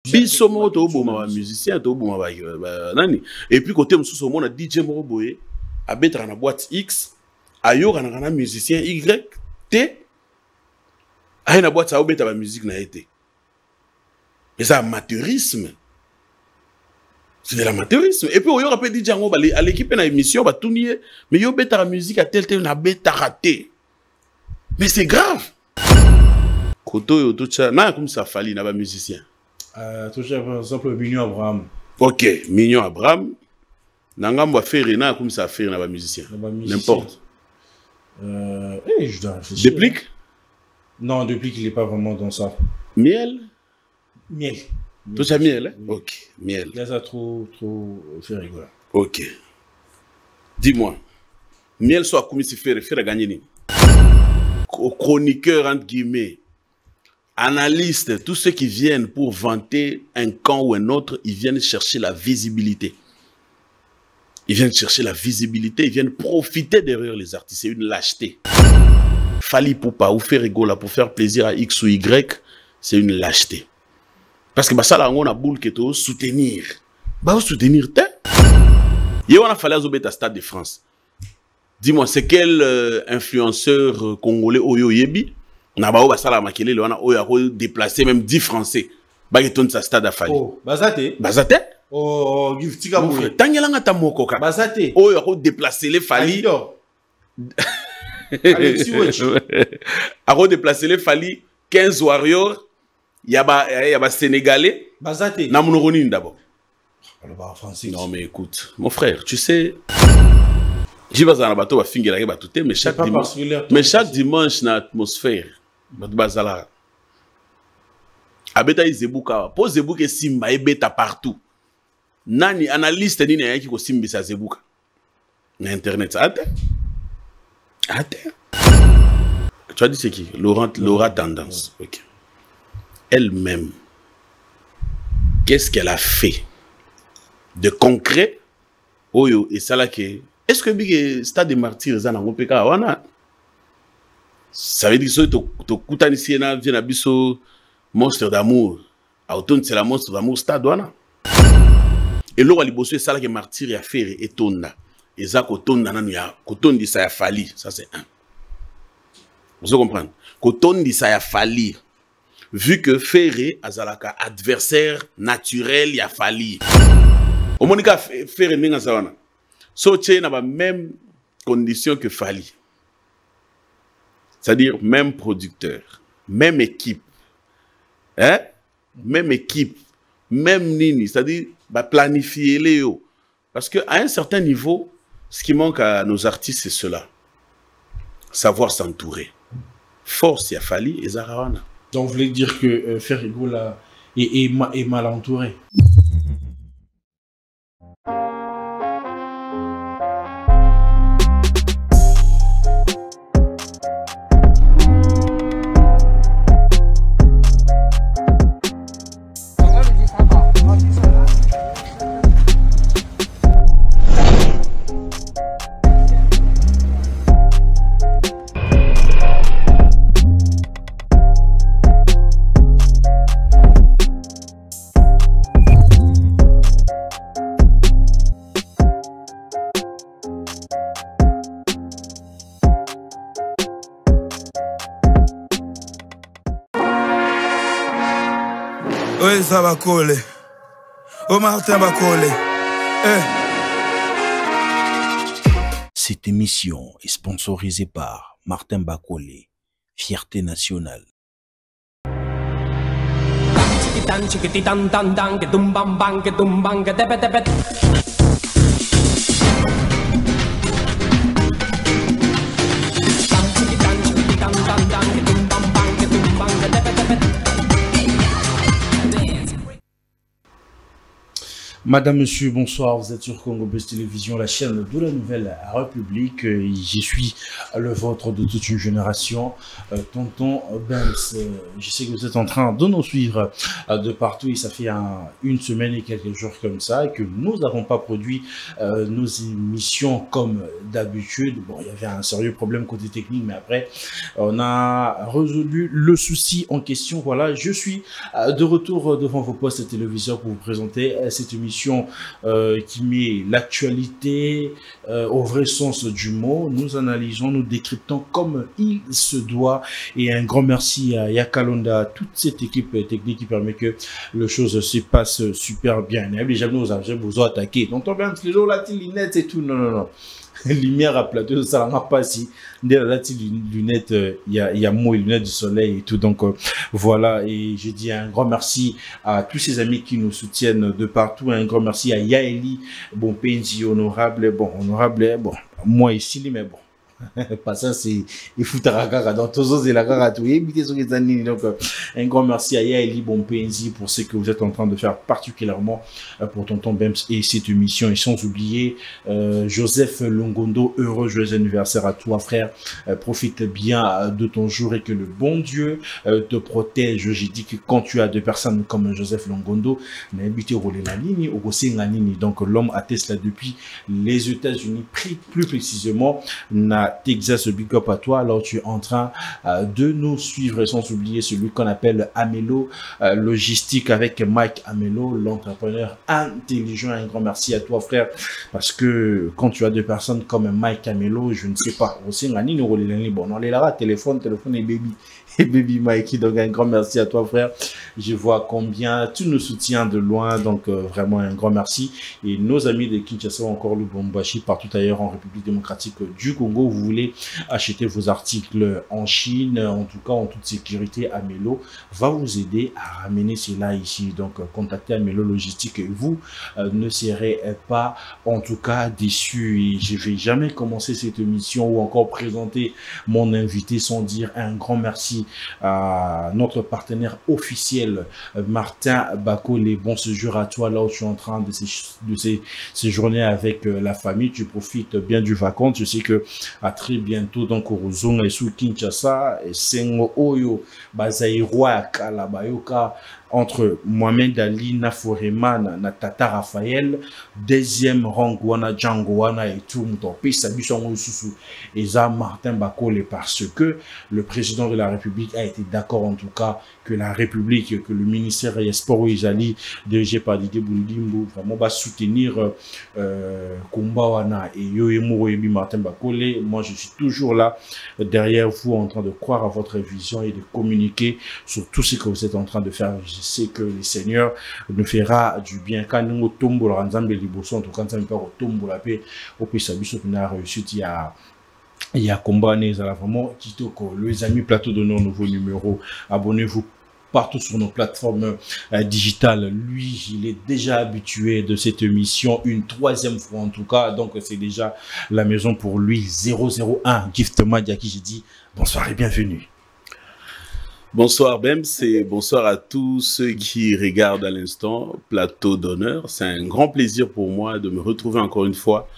Biso mo to boma ba musicien to boma ba nani. Et puis côté mususu on a DJ moko boye abetra na boîte X ayoka na musicien Y T aye na boîte ça obeta ba musique na été. Mais ça amateurisme. C'est de l'amateurisme. Et puis, on y aura pas dit à l'équipe dans l'émission, bah tout nier. Mais yo beta la musique à tel na beta raté. Mais c'est grave. Koto yo tout ça, na comme ça fali na ba musicien. Tout ça par exemple Mignon Abraham. OK, Mignon Abraham. Nangam va faire na comme ça faire na ba musicien. N'importe. Je dois réfléchir. Déplique? Non, Déplique il est pas vraiment dans ça. Miel? Miel. Tout ça miel, hein? Oui. OK, miel. Là, ça trop fait rigoler. OK. Dis-moi, miel soit comme si faire gagner ni. Chroniqueur entre guillemets, analystes, tous ceux qui viennent pour vanter un camp ou un autre, ils viennent chercher la visibilité. Ils viennent chercher la visibilité, ils viennent profiter derrière les artistes. C'est une lâcheté. Fali Poupa ou faire rigoler pour faire plaisir à X ou Y, c'est une lâcheté. Parce que ça là on a boule que to soutenir. Bah soutenir te. Yo on a fallu à Stade de France. Dis-moi c'est quel influenceur congolais oyo yebi na ba ça la makele le on a oyo déplacer même 10 français. Ba keton sa Stade a fallu. Oh, Bazate. Bazate? Oh, giftika boule. Tangela ngata moko ka. Bazate. Oyo a déplacer les Fali. Alexis Wechi. A déplacer les Fali 15 warriors. Il y a Sénégalais. Bazate. Namounoronin d'abord. Non, mais écoute, mon frère, tu sais, j'y vais à la bateau, mais chaque dimanche, dans l'atmosphère, Abeta Zebuka, pose Zebuka Simba et Beta partout. Nani, analyste, ni n'a qui ko Simba sa Zebuka. Internet, attends. Tu as dit c'est qui? Laura Tendance. Ok. Elle-même, qu'est-ce qu'elle a fait de concret? Oyo et ça là que est-ce que big Stade des Martyrs ça n'a pas wana? Ça veut dire que to kutani si na vient na biso Monstre d'amour. Automne c'est la Monstre d'amour Stade wana. Et là ali bosso ça là que Martyrs ya faire et tonda. Et ça kotonda nanu ya kotondi ça ya fali, ça c'est un. Vous comprenez? Kotondi ça ya fali. Vu que Ferré azalaka adversaire naturel ya Fali. Au monika Ferré ninga sawana. So tché na ba même condition que Fali. C'est-à-dire même producteur, même équipe. Hein? Même équipe, même nini, c'est-à-dire bah planifier les yo. Parce que à un certain niveau, ce qui manque à nos artistes c'est cela. Savoir s'entourer. Force ya Fali et Zarawana. Donc, vous voulez dire que Ferrigo est mal entouré. Oui, ça va coller. Oh, Martin va coller. Cette émission est sponsorisée par Martin Bakole, fierté nationale. Madame, monsieur, bonsoir. Vous êtes sur Congo Buzz Télévision, la chaîne de la Nouvelle République. Je suis le vôtre de toute une génération. Tonton Benz, je sais que vous êtes en train de nous suivre de partout et ça fait une semaine et quelques jours comme ça et que nous n'avons pas produit nos émissions comme d'habitude. Bon, il y avait un sérieux problème côté technique, mais après, on a résolu le souci en question. Voilà, je suis de retour devant vos postes téléviseurs pour vous présenter cette émission qui met l'actualité au vrai sens du mot. Nous analysons, nous décryptons comme il se doit. Et un grand merci à Yakalonda, toute cette équipe technique qui permet que les choses se passent super bien. Et jamais nous avons attaqué. Donc, on vient les jours là, lunettes et tout. Non, non, non. Lumière à plateau, ça n'a pas si. Derrière là, lunettes, il y a moi, lunettes du soleil et tout. Donc, voilà. Et je dis un grand merci à tous ces amis qui nous soutiennent de partout. Un grand merci à Yaeli, bon, Penzi, honorable, bon, moi ici, mais bon. Pas ça, c'est il faut tarakara dans tous les la tout éviter sur les années. Donc un grand merci à Yaeli Bompenzi pour ce que vous êtes en train de faire particulièrement pour Tonton Bems et cette émission, et sans oublier Joseph Longondo, heureux joyeux anniversaire à toi frère. Profite bien de ton jour et que le bon Dieu te protège. J'ai dit que quand tu as deux personnes comme Joseph Longondo, n'habitez rouler la ligne au la ligne. Donc l'homme atteste là depuis les États-Unis, plus précisément Texas, big up à toi. Alors tu es en train de nous suivre, sans oublier celui qu'on appelle Amelo Logistique avec Mike Amelo, l'entrepreneur intelligent. Un grand merci à toi frère, parce que quand tu as deux personnes comme Mike Amelo, je ne sais pas aussi bon on les là téléphone et baby Mikey. Donc un grand merci à toi frère. Je vois combien tu nous soutiens de loin, donc vraiment un grand merci. Et nos amis de Kinshasa, encore Lubumbashi, partout ailleurs en République démocratique du Congo, vous voulez acheter vos articles en Chine, en tout cas en toute sécurité, Amelo va vous aider à ramener cela ici. Donc contactez Amelo Logistique et vous ne serez pas en tout cas déçus. Et je vais jamais commencer cette émission ou encore présenter mon invité sans dire un grand merci à notre partenaire officiel Martin Bakole. Bon séjour à toi là où tu es en train de séjourner avec la famille. Tu profites bien du vacances. Je sais que à très bientôt donc au Zone et sous Kinshasa et Sengo Oyo Bazairwa Kalabayoka entre Mohamed Ali Naforema na Tata Raphaël, deuxième rang wana Django wana et tout mutopi sabisongo susu eza Martin Bakole, parce que le président de la République a été d'accord en tout cas que la République, que le ministère des Sports Izali dirigé par Didier Boulimbo vraiment va soutenir Kumba wana et Yoyemuro Yebi Martin Bakole. Moi je suis toujours là derrière vous en train de croire à votre vision et de communiquer sur tout ce que vous êtes en train de faire. Je sais que le Seigneur nous fera du bien. Quand nous tombons dans Nzambe liboso, en tout cas, nous tombons la paix au pays sabiso qui a réussi. Il y a combat vraiment kitoko. Les amis plateau de nos nouveaux numéros. Abonnez-vous partout sur nos plateformes digitales. Lui, il est déjà habitué de cette émission, une troisième fois en tout cas. Donc, c'est déjà la maison pour lui. 001 Gift Madia qui j'ai dit bonsoir et bienvenue. Bonsoir Bems et bonsoir à tous ceux qui regardent à l'instant Plateau d'honneur. C'est un grand plaisir pour moi de me retrouver encore une fois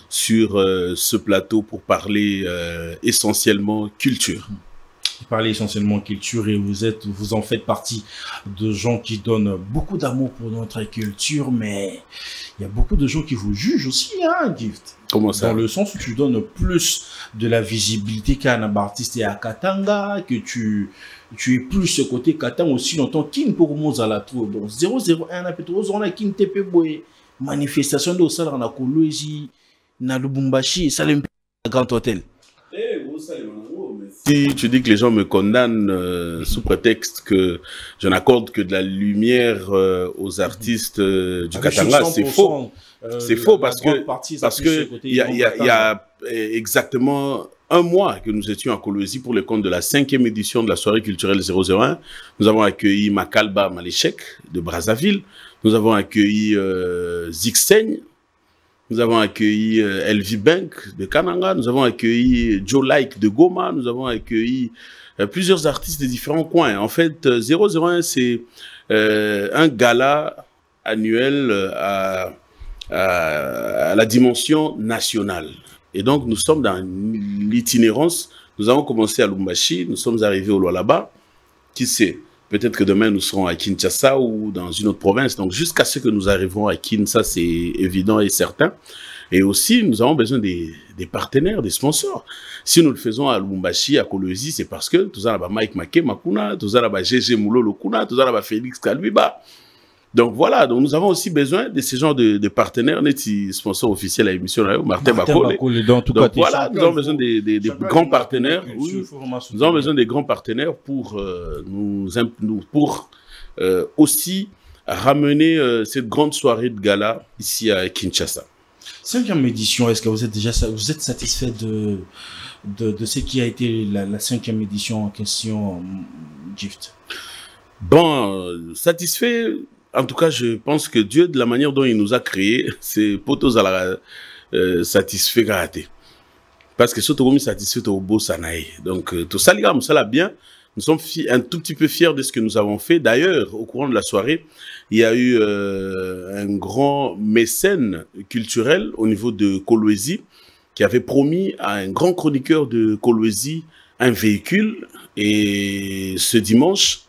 sur ce plateau pour parler essentiellement culture. Parler essentiellement culture et vous en faites partie de gens qui donnent beaucoup d'amour pour notre culture, mais il y a beaucoup de gens qui vous jugent aussi, hein, Gift. Comment ça? Dans le sens où tu donnes plus de la visibilité qu'à un artiste et à Katanga, que tu es plus ce côté Katanga aussi longtemps qu'il pour moi à la trop. Donc 001 a peut-être on a qui n'était pas manifestation de ça dans la Kolwezi, na Lubumbashi, ça le grand hôtel. Si tu dis que les gens me condamnent sous prétexte que je n'accorde que de la lumière aux artistes du Katanga, c'est faux. C'est faux parce que il y a exactement un mois que nous étions à Kolwezi pour le compte de la 5e édition de la soirée culturelle 001. Nous avons accueilli Makalba Malechek de Brazzaville. Nous avons accueilli Zixteigne. Nous avons accueilli Elvi Bank de Kananga, nous avons accueilli Joe Like de Goma, nous avons accueilli plusieurs artistes de différents coins. En fait, 001, c'est un gala annuel à la dimension nationale. Et donc, nous sommes dans l'itinérance. Nous avons commencé à Lubumbashi, nous sommes arrivés au Lualaba. Qui sait, peut-être que demain, nous serons à Kinshasa ou dans une autre province. Donc, jusqu'à ce que nous arriverons à Kinshasa, c'est évident et certain. Et aussi, nous avons besoin des partenaires, des sponsors. Si nous le faisons à Lubumbashi, à Kolwezi, c'est parce que tout ça, Mike Make Makuna, tout ça, GG Moulolo Kuna, tout ça, Félix Kaluiba. Donc voilà, donc nous avons aussi besoin de ce genre de partenaires, des sponsors officiels à l'émission, Martin Bakole. Donc voilà, nous avons besoin des grands partenaires. Oui, nous avons besoin des grands partenaires pour aussi ramener cette grande soirée de gala ici à Kinshasa. 5e édition, est-ce que vous êtes satisfait de ce qui a été la 5e édition en question, Gift? Bon, satisfait. En tout cas, je pense que Dieu, de la manière dont il nous a créés, c'est pour tous à la satisfait raté. Parce que surtout, comme satisfait au beau sanaï. Donc, tout ça, les gars, ça l'a bien. Nous sommes un tout petit peu fiers de ce que nous avons fait. D'ailleurs, au courant de la soirée, il y a eu un grand mécène culturel au niveau de Kolwezi qui avait promis à un grand chroniqueur de Kolwezi un véhicule. Et ce dimanche,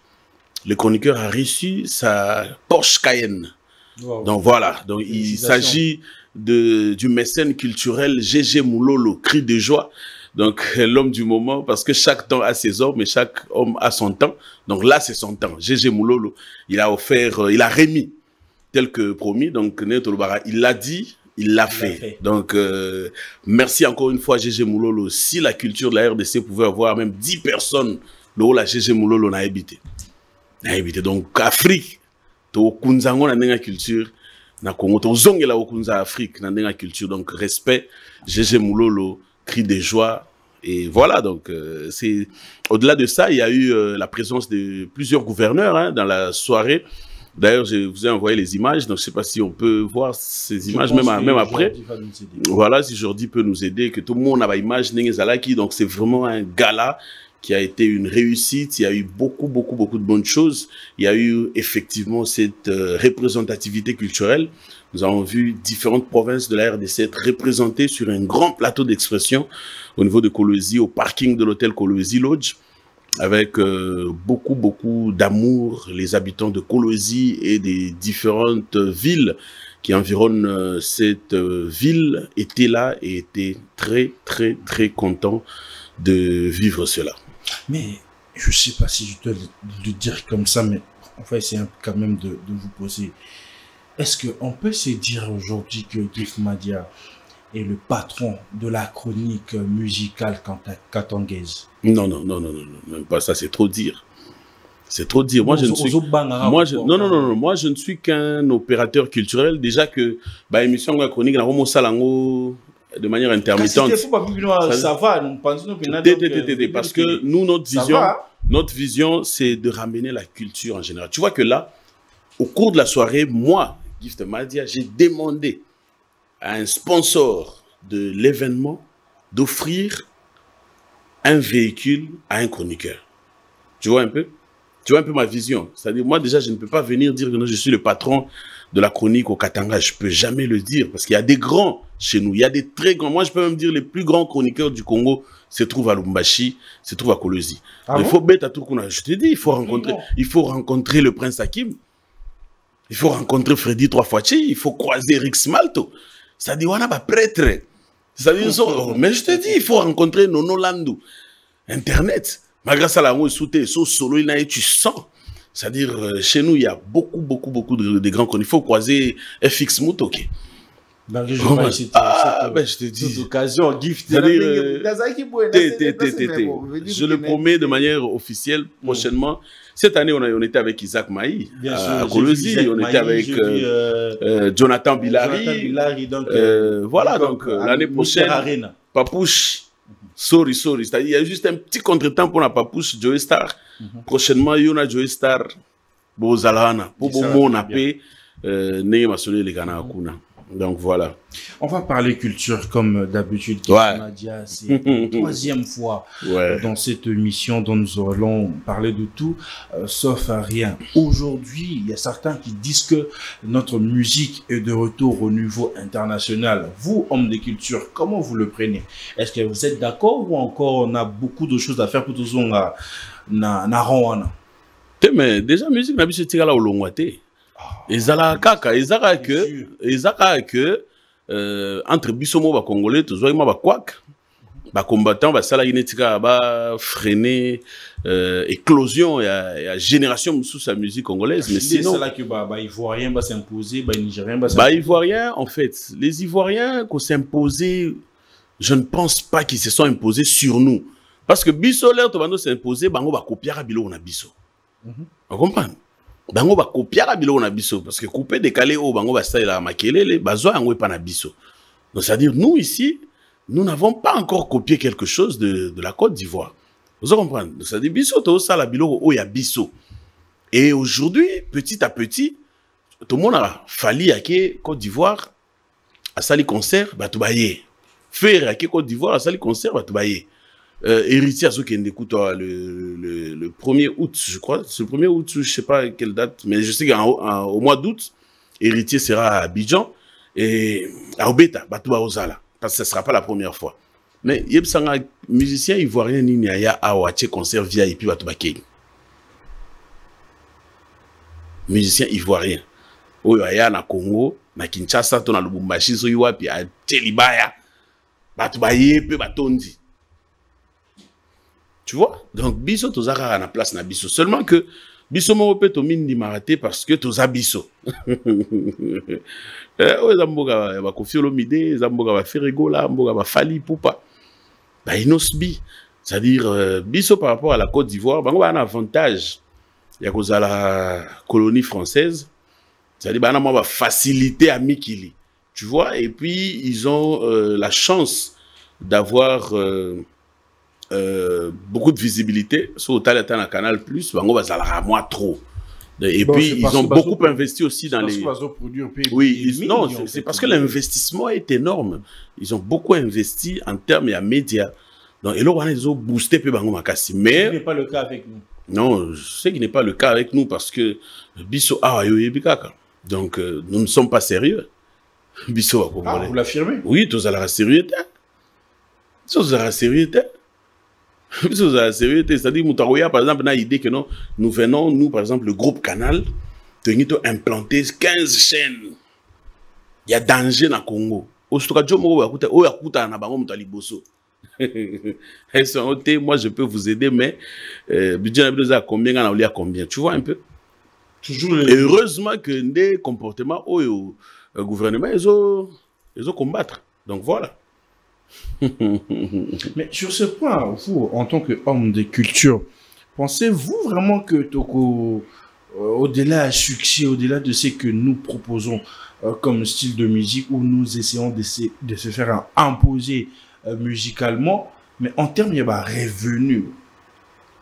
le chroniqueur a reçu sa Porsche Cayenne. Wow. Donc voilà, donc il s'agit du mécène culturel GG Moulolo, cri de joie. Donc l'homme du moment, parce que chaque temps a ses hommes et chaque homme a son temps. Donc là, c'est son temps. GG Moulolo, il a offert, il a remis tel que promis. Donc il l'a dit, il l'a fait. Donc merci encore une fois GG Moulolo. Si la culture de la RDC pouvait avoir même 10 personnes, le haut la GG Moulolo n'a habité. Donc, Afrique, to kunzango na ndenga culture, na Congo, to zongela o kunza Afrique, na ndenga culture. Donc, respect, GG Moulolo, cri de joie. Et voilà, donc, c'est au-delà de ça, il y a eu la présence de plusieurs gouverneurs dans la soirée. D'ailleurs, je vous ai envoyé les images, donc je ne sais pas si on peut voir ces images, même après. Voilà, si Jordi peut nous aider, que tout le monde a une image, donc c'est vraiment un gala qui a été une réussite. Il y a eu beaucoup de bonnes choses. Il y a eu effectivement cette représentativité culturelle. Nous avons vu différentes provinces de la RDC être représentées sur un grand plateau d'expression au niveau de Kolwezi, au parking de l'hôtel Kolwezi Lodge, avec beaucoup d'amour. Les habitants de Kolwezi et des différentes villes qui environnent cette ville étaient là et étaient très contents de vivre cela. Mais je ne sais pas si je dois le dire comme ça, mais on va essayer quand même de vous poser. Est-ce qu'on peut se dire aujourd'hui que Gift Madia est le patron de la chronique musicale katangaise? Non, même pas ça, c'est trop dire. C'est trop dire. Moi, je ne suis... Moi, je ne suis qu'un opérateur culturel. Déjà que, émission de chronique, de manière intermittente. Ça va, nous pensons parce que nous, notre vision, c'est de ramener la culture en général. Tu vois que là, au cours de la soirée, moi, Gift Madia, j'ai demandé à un sponsor de l'événement d'offrir un véhicule à un chroniqueur. Tu vois un peu? Tu vois un peu ma vision. C'est-à-dire, moi, déjà, je ne peux pas venir dire que non, je suis le patron de la chronique au Katanga. Je ne peux jamais le dire parce qu'il y a des grands chez nous. Il y a des très grands. Moi, je peux même dire les plus grands chroniqueurs du Congo se trouvent à Lubumbashi, se trouvent à Kolwezi. Il faut bête à tout qu'on a. Je te dis, il faut rencontrer le prince Hakim. Il faut rencontrer Freddy Trois-Fois-Chi. Il faut croiser Rick Smalto. C'est-à-dire, on a pas prêtre. C'est-à-dire, mais je te dis, il faut rencontrer Nono Landou. Internet. Malgré ça, là, solo, tu sens. C'est-à-dire, chez nous, il y a beaucoup de grands chroniques. Il faut croiser FX Mutoki. Je te dis. Cette occasion, Gift. Je le promets de manière officielle prochainement. Cette année, on était avec Isaac Maï à Kolwezi. On était avec Jonathan Bilari. Voilà, donc l'année prochaine, Papouche. Sorry. C'est-à-dire, il y a juste un petit contretemps pour la Papouche, Joey Star. Prochainement, il y a Joey Star. Bozalana. Pour mon appel, Neye Masole les Ghana Akuna. Donc voilà. On va parler culture comme d'habitude. Ouais. Nadia, c'est la troisième fois dans cette émission dont nous allons parler de tout, sauf à rien. Aujourd'hui, il y a certains qui disent que notre musique est de retour au niveau international. Vous, homme de culture, comment vous le prenez? Est-ce que vous êtes d'accord ou encore on a beaucoup de choses à faire pour tout ça na mais déjà, musique n'a pas été là au long terme. Ezala kaka, ezaka que entre bisomo ba congolais toujours ima ba kwak ba combattant ba sala inetika ba freiner éclosion ya génération sous sa musique congolaise, mais sinon c'est là que ba ivoirien va s'imposer, ba nigérien va s'imposer. Ba ivoirien en fait, les ivoiriens qu'on s'imposer, je ne pense pas qu'ils se sont imposés sur nous parce que biso l'air to bando s'imposer bango ba copier bilo na biso. On comprend? Bango ba copier bilo na biso parce que couper décaler au bango ba style la makelele bazwa yango pa na biso. Donc c'est à dire nous ici nous n'avons pas encore copié quelque chose de la Côte d'Ivoire. Vous comprenez? Donc c'est à dire biso to ça la bilo o ya biso. Et aujourd'hui petit à petit tout le monde a fallu à que Côte d'Ivoire a sali concert ba to baye. Faire à que Côte d'Ivoire a sali concert ba to baye. Héritier à ceux qui écoutent le 1er août, je crois. C'est le 1er août, je ne sais pas quelle date, mais je sais qu'au mois d'août, Héritier sera à Abidjan et à Obeta, Batouba Ozala, parce que ce ne sera pas la première fois. Mais il y a un musicien ivoirien qui a un concert via et puis Batouba Keng. Musicien ivoirien. Il y a un Congo, na Kinshasa, na Lubumbashi, so puis à Tchelibaya, Batouba Yepe, Batondi. Tu vois? Donc, biso tozara na place na biso. Seulement que biso mo pe to mindi maraté parce que toza biso. Zamboga ba kofiolo mide, zamboga ba ferregola, zamboga ba fali poupa. Ba inosbi. C'est-à-dire biso par rapport à la Côte d'Ivoire, bango ba un avantage. Ya koza la colonie française. C'est-à-dire ba na ba facilité à Mikili. Tu vois? Et puis ils ont la chance d'avoir beaucoup de visibilité sur le Canal Plus, moi trop. Et bon, puis ils ont beaucoup investi aussi dans les. Oui, non, c'est parce que l'investissement est énorme. Ils ont beaucoup investi en termes de médias. Donc, et là, ils ont boosté Bango Makassi. Mais. Ce n'est pas le cas avec nous. Non, je sais qu'il n'est pas le cas avec nous parce que Bisso donc nous ne sommes pas sérieux. Bisso vous l'affirmez? Oui, tous à la sérieuxité. Tous à la sérieuxté. C'est-à-dire, par exemple, on a l'idée que non, nous venons, nous, par exemple, le groupe Canal, de implanter 15 chaînes. Il y a danger dans le Congo. Moi, je peux vous aider, mais budget à combien, on a combien. Tu vois un peu? Toujours heureusement que des comportements au gouvernement, ils ont combattre. Donc voilà. Mais sur ce point, vous, en tant qu'homme de culture, pensez-vous vraiment que Toko, au-delà du succès, au-delà de ce que nous proposons comme style de musique, où nous essayons de se faire imposer musicalement, mais en termes de revenus,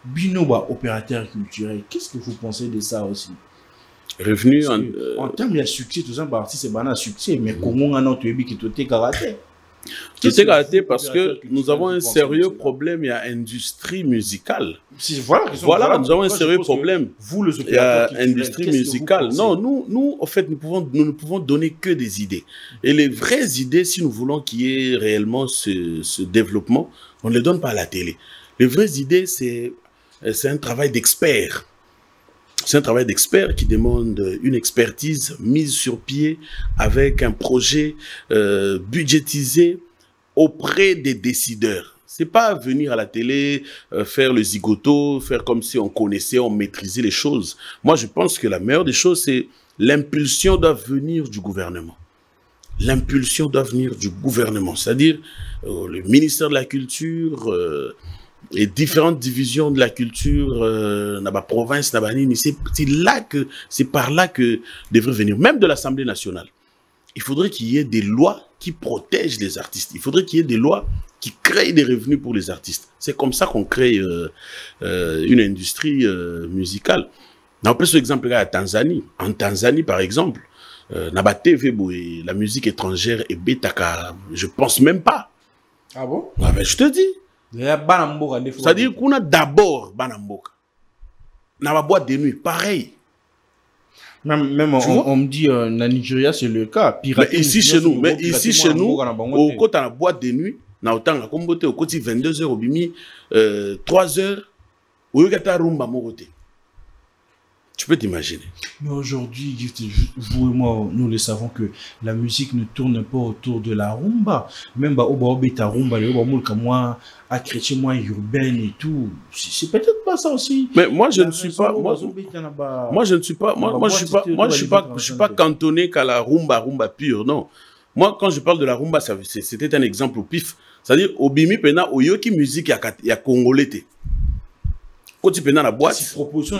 binoba opérateur culturel, qu'est-ce que vous pensez de ça aussi? Revenus en termes de succès, tout ça, c'est un succès, mais comment on a notre qui est karaté? C'est gâté parce que nous avons un sérieux problème, il y a industrie musicale. Voilà, nous avons un sérieux problème. Vous, le il y a industrie musicale. Non, nous, en fait, nous ne pouvons donner que des idées. Et les vraies idées, si nous voulons qu'il y ait réellement ce développement, on ne les donne pas à la télé. Les vraies idées, c'est un travail d'expert. C'est un travail d'expert qui demande une expertise mise sur pied avec un projet budgétisé auprès des décideurs. C'est pas venir à la télé, faire le zigoto, faire comme si on connaissait, on maîtrisait les choses. Moi, je pense que la meilleure des choses, c'est l'impulsion doit venir du gouvernement. L'impulsion doit venir du gouvernement, c'est-à-dire le ministère de la Culture, les différentes divisions de la culture, dans la province, c'est par là que devrait venir, même de l'Assemblée nationale. Il faudrait qu'il y ait des lois qui protègent les artistes. Il faudrait qu'il y ait des lois qui créent des revenus pour les artistes. C'est comme ça qu'on crée une industrie musicale. On peut prendre l'exemple à Tanzanie. En Tanzanie, par exemple, Naba TV, la musique étrangère et Betaka, je pense même pas. Ah bon? Ah ben, je te dis. C'est-à-dire qu'on a d'abord Banamboka. Naba boîte de nuit, pareil. Même on me dit en Nigeria, c'est le cas. Mais ici chez nous, au côté de la boîte de nuit, na autant la comboté au côté 22h au bimi 3h au yokata rumba mogoté. Tu peux t'imaginer. Mais aujourd'hui, vous et moi, nous le savons que la musique ne tourne pas autour de la rumba. Même au beta rumba, le moi à chrétien, moi urbaine et tout. C'est peut-être pas ça aussi. Mais moi je ne suis pas. Moi je ne suis pas. Moi je suis pas cantonné qu'à la rumba pure. Non. Moi quand je parle de la rumba, c'était un exemple au pif. C'est-à-dire au bimi pena au yoki musique ya congolais. Quand tu peux dans la boîte, si proposition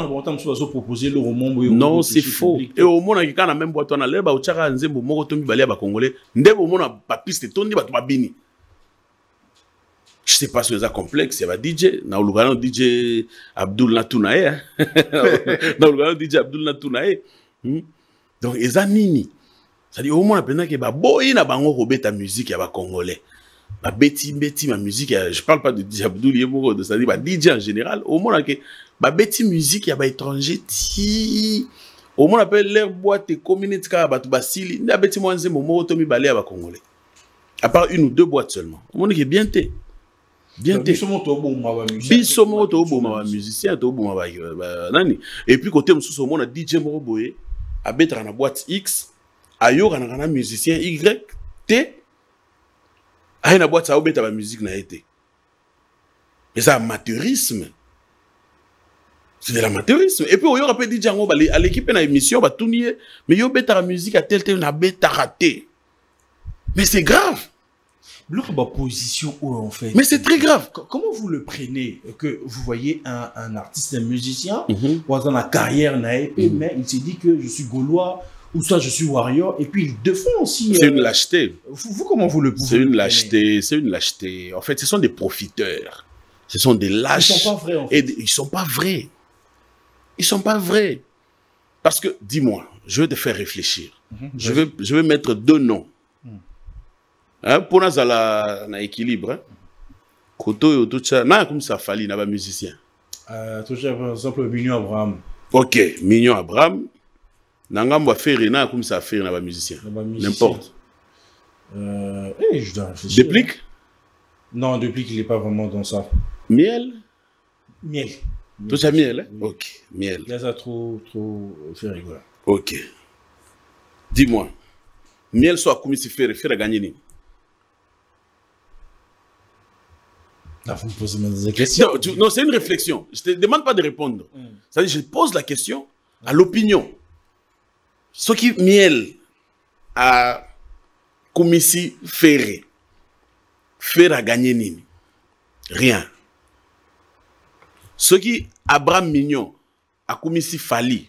proposer le roman, non, c'est faux. Et au moment où on a même boîte, on a l'air au tchara nzembo moko tombi balia ba congolais. Ndé au moment pas piste tondi ba bini. Je sais pas si c'est complexe, c'est va DJ, na ulugano DJ Abdul Natunae. Na ulugano DJ Abdul Natunae. Donc eza nini? C'est-à-dire au moment où que ba boy na bango ko beta musique ya ba congolais. Ma beti ma musique, je parle pas de DJ Abdoul Yemoro, c'est-à-dire bah DJ en général, au moins que ma beti musique ya ba étranger ti au moins appelle l'air boîte et community ka ba basili, na beti mo nze momo to mi balé ba congolais. À part une ou deux boîtes seulement. Au moins que bien té. Bien té. Bisomo to bo ma musicien to bo ma nani. Et puis côté moussou au moins DJ Moro boye a betra na boîte X, ayo kana musicien Y T. Ah, une boîte ça obéit à la musique n'a été. Et ça amateurisme. C'est de l'amateurisme. Et puis on y aura pas dit Django à l'équipe dans l'émission va tout nier, mais yo bêta la musique à tel na bêta raté. Mais c'est grave. L'autre position où on fait. Mais c'est très grave. Comment vous le prenez que vous voyez un artiste, un musicien, ou dans la carrière n'a été, mais il s'est dit que je suis gaulois. Ou soit je suis warrior, et puis ils défendent aussi. C'est une lâcheté. Vous, comment vous le pouvez? C'est une lâcheté, c'est une lâcheté. En fait, ce sont des profiteurs. Ce sont des lâches. Ils sont pas vrais, en fait. Et ils sont pas vrais. Ils sont pas vrais. Parce que, dis-moi, je vais te faire réfléchir. Je vais mettre deux noms. Hein, pour nous, na équilibre. Hein. Koto et Otocha, na comme ça, Fali, na ba musicien. Toucha, par exemple, Mignon Abraham. Ok, Mignon Abraham. Nangam va faire rien comme ça faire na musicien. N'importe. Je dois réfléchir. Déplique? Non, Déplique, il n'est pas vraiment dans ça. Miel? Miel. Tout ça miel, hein? Oui. Ok, miel. Là, ça trop fait rigoler. Ok. Dis-moi. Miel soit comme si faire gagner ni. Là, vous me posez des questions. Non, c'est une réflexion. Je te demande pas de répondre. C'est-à-dire, je pose la question à l'opinion. Ce qui miel a comme si faire à gagner nini rien. Ce qui Abraham Mignon a comme si Fali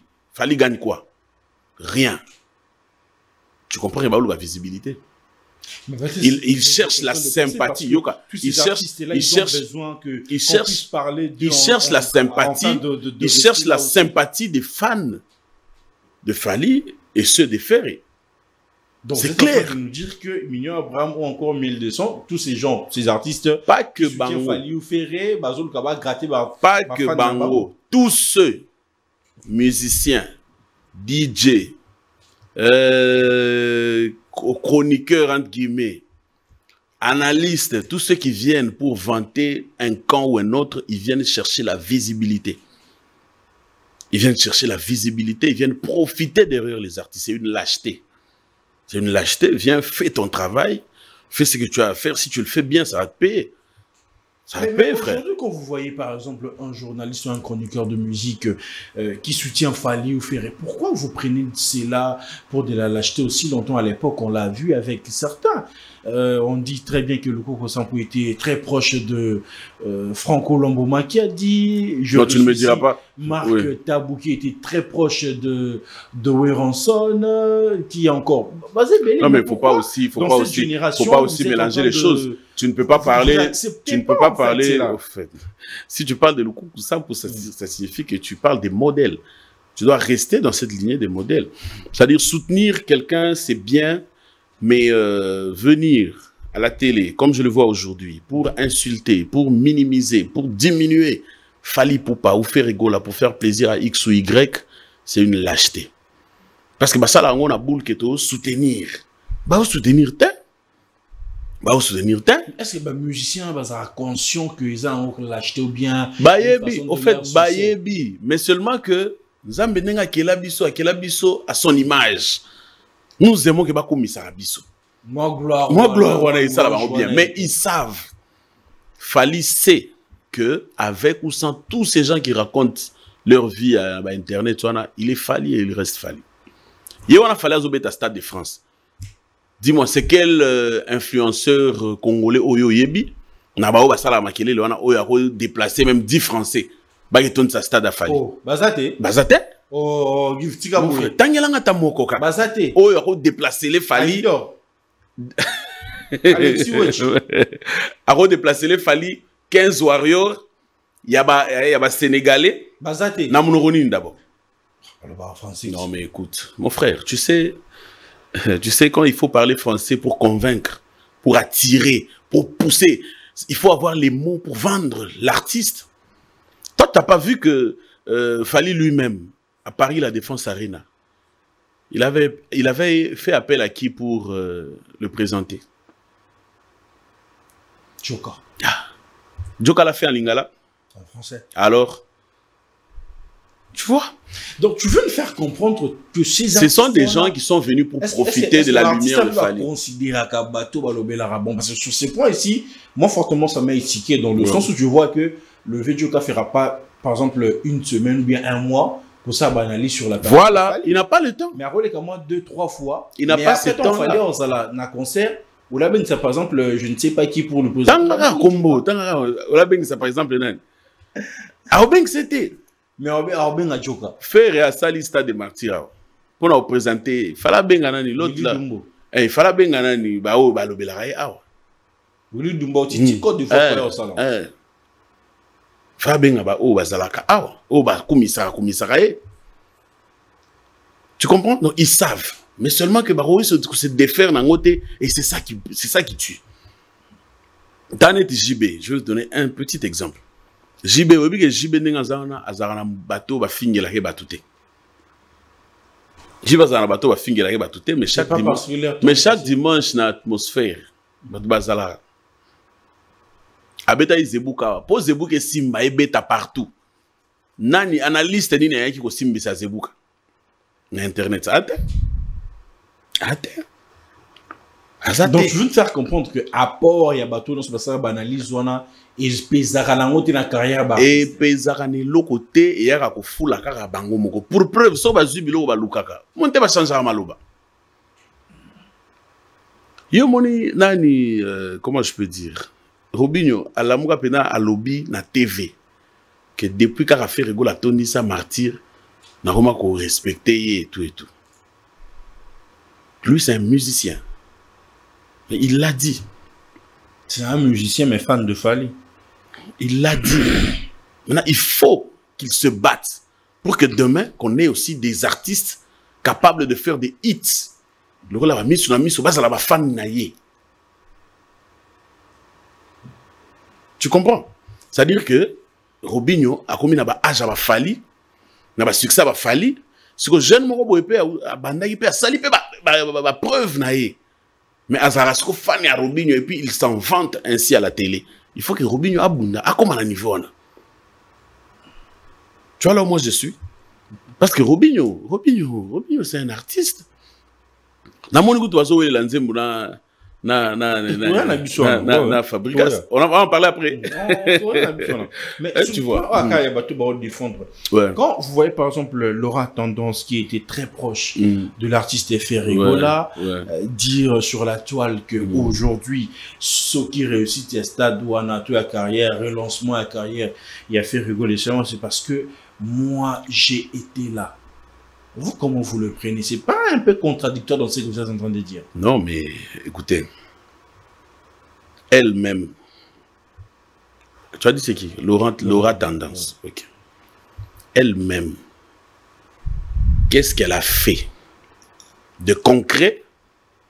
gagne quoi? Rien. Tu comprends? Il va où la visibilité? Il cherche la sympathie. Il cherche la sympathie. Il cherche la sympathie des fans de Fali et ceux de Ferré. Donc c'est clair. De nous dire que Mignon Abraham ou encore 1200, tous ces gens, ces artistes, pas que Bango, Fali ou Ferré, Bazol Kaba gratter, pas que Bango, tous ceux musiciens, DJ, chroniqueurs entre guillemets, analystes, tous ceux qui viennent pour vanter un camp ou un autre, ils viennent chercher la visibilité. Ils viennent chercher la visibilité, ils viennent profiter derrière les artistes. C'est une lâcheté. C'est une lâcheté. Viens, fais ton travail, fais ce que tu as à faire. Si tu le fais bien, ça va te payer. Ça va te payer, frère. Aujourd'hui, quand vous voyez par exemple un journaliste ou un chroniqueur de musique qui soutient Fali ou Ferré, pourquoi vous prenez cela pour de la lâcheté aussi longtemps? À l'époque, on l'a vu avec certains. On dit très bien que le Coco Sampo était très proche de Franco Lamboma qui a dit... Non, tu ne me diras pas. Marc Tabou qui était très proche de Weranson, qui est encore... Non, mais il ne faut pas aussi mélanger les choses. Tu ne peux pas parler... Tu ne peux pas parler... Si tu parles de Lukuku Sampo, ça signifie que tu parles des modèles. Tu dois rester dans cette lignée des modèles. C'est-à-dire soutenir quelqu'un, c'est bien, mais venir à la télé, comme je le vois aujourd'hui, pour insulter, pour minimiser, pour diminuer Fally Ipupa ou faire rigola pour faire plaisir à X ou Y, c'est une lâcheté. Parce que bah, ça, là, on a boule qui est soutenir. Bah, soutenir, bah, soutenir, est-ce que les musiciens sont conscients qu'ils ont lâcheté ou bien. Bayebi, au fait, Bayebi, mais seulement que Zambenenga Kelabiso à son image. Nous aimons que Bakoumi Sarabiso. Moi, gloire, on a ça là bien. Mais ils savent. Fally sait que, avec ou sans tous ces gens qui racontent leur vie à Internet, il est Fally et il reste Fally. Il y a Fally à Stade de France. Dis-moi, c'est quel influenceur congolais Oyo Yebi? On a pas ça la makele, on a déplacé même 10 Français. Bageton sa stade à Fally. Oh, Bazate. Bazate? Oh, Giftika Boué. Tangelanga Tamokoka. Bazate. Oyo a déplacé les Fally. A déplacé les Fally 15 warriors. Il y a Sénégalais. Bazate. Namounoronin d'abord. Français. Non mais écoute, mon frère, tu sais quand il faut parler français pour convaincre, pour attirer, pour pousser, il faut avoir les mots pour vendre l'artiste. Toi, tu n'as pas vu que Fally lui-même, à Paris, la Défense Arena, il avait fait appel à qui pour le présenter? Djoka. Ah. Djoka l'a fait en lingala? En français. Alors, tu vois? Donc, tu veux me faire comprendre que ce sont des gens qui sont venus pour profiter de la lumière de Fally. Considérer bateau bon, parce que sur ces points ici, moi, fortement, ça m'a étiqué dans le sens où tu vois que le Djoka ne fera pas, par exemple, une semaine ou bien un mois pour ça banaliser sur la table. Voilà, il n'a pas le temps. Mais après, comme moi, 2-3 fois, il n'a pas ce temps. Il fallait dans un concert où là, ben, ça, par exemple, je ne sais pas qui pour le poser. Tangara combo, là, ben, ça, par exemple, c'était. Mais Arben a Djoka. Faire à sa liste de martyrs. Pour nous présenter, il fallait bien gagner l'autre là. Il fallait bien gagner, bah, oh, bah, le Belaray, ah. Willy Dumbo, tu code de fois au salon. Fallait bien gagner, oh, bah, Zalaka, ah. Oh, bah, commissara. Tu comprends? Donc, ils savent. Mais seulement que, bah, oui, se défaire dans côté, et c'est ça qui tue. Dans les JB, je vais te donner un petit exemple. JB, oui, que JB n'est pas un bateau, va finir la batute. JB est un bateau, va finir la batute, mais chaque dimanche, dans l'atmosphère, bazala. Abeta Zebuka, pour Zebuka Simba, Ebeta partout. Nani, analyste, ni n'a qui ko Simba sa Zebuka. Na Internet, ate. Donc, je veux te faire comprendre que apport, il y a bateau dans ce passage, banalise, zona. Et pesara na ngote na carrière ba et pesara ni lokote et yaka ko fula kaka bango moko pour preuve so ba zubilo ba lukaka monte ba changer maloba yo moni nani comment je peux dire Robinho alamuka pena a lobby na TV que depuis kaka fait rigola Tony sa martyr na koma ko respecter et tout lui c'est un musicien mais il l'a dit. C'est un musicien mais fan de Fally. Il l'a dit. Maintenant, il faut qu'ils se battent pour que demain, qu'on ait aussi des artistes capables de faire des hits. Le rôle a mis sur la mise au bas à la fan naïe. Tu comprends? C'est-à-dire que Robinho a commis un âge à Fally, un succès à Fally, ce que jeune Moro a bandai a sali a preuve naïe. Mais Azarasco fan à Robinho et puis il s'en vante ainsi à la télé. Il faut que Robinho abunda. À comment à niveau on a? Tu vois là où moi je suis? Parce que Robinho c'est un artiste. Na mon goût oiseau il lanzembu na Fabricas. On va en parler après. Mais tu vois, quand vous voyez par exemple Laura Tendance qui était très proche de l'artiste Ferrigola, dire sur la toile que aujourd'hui ce qui réussit à stade ou à la carrière, relancement à carrière, il a fait rigoler, c'est parce que moi j'ai été là. Vous, comment vous le prenez? C'est pas un peu contradictoire dans ce que vous êtes en train de dire? Non, mais écoutez, elle-même, tu as dit c'est qui? Laura Tendance. Okay. Elle-même, qu'est-ce qu'elle a fait de concret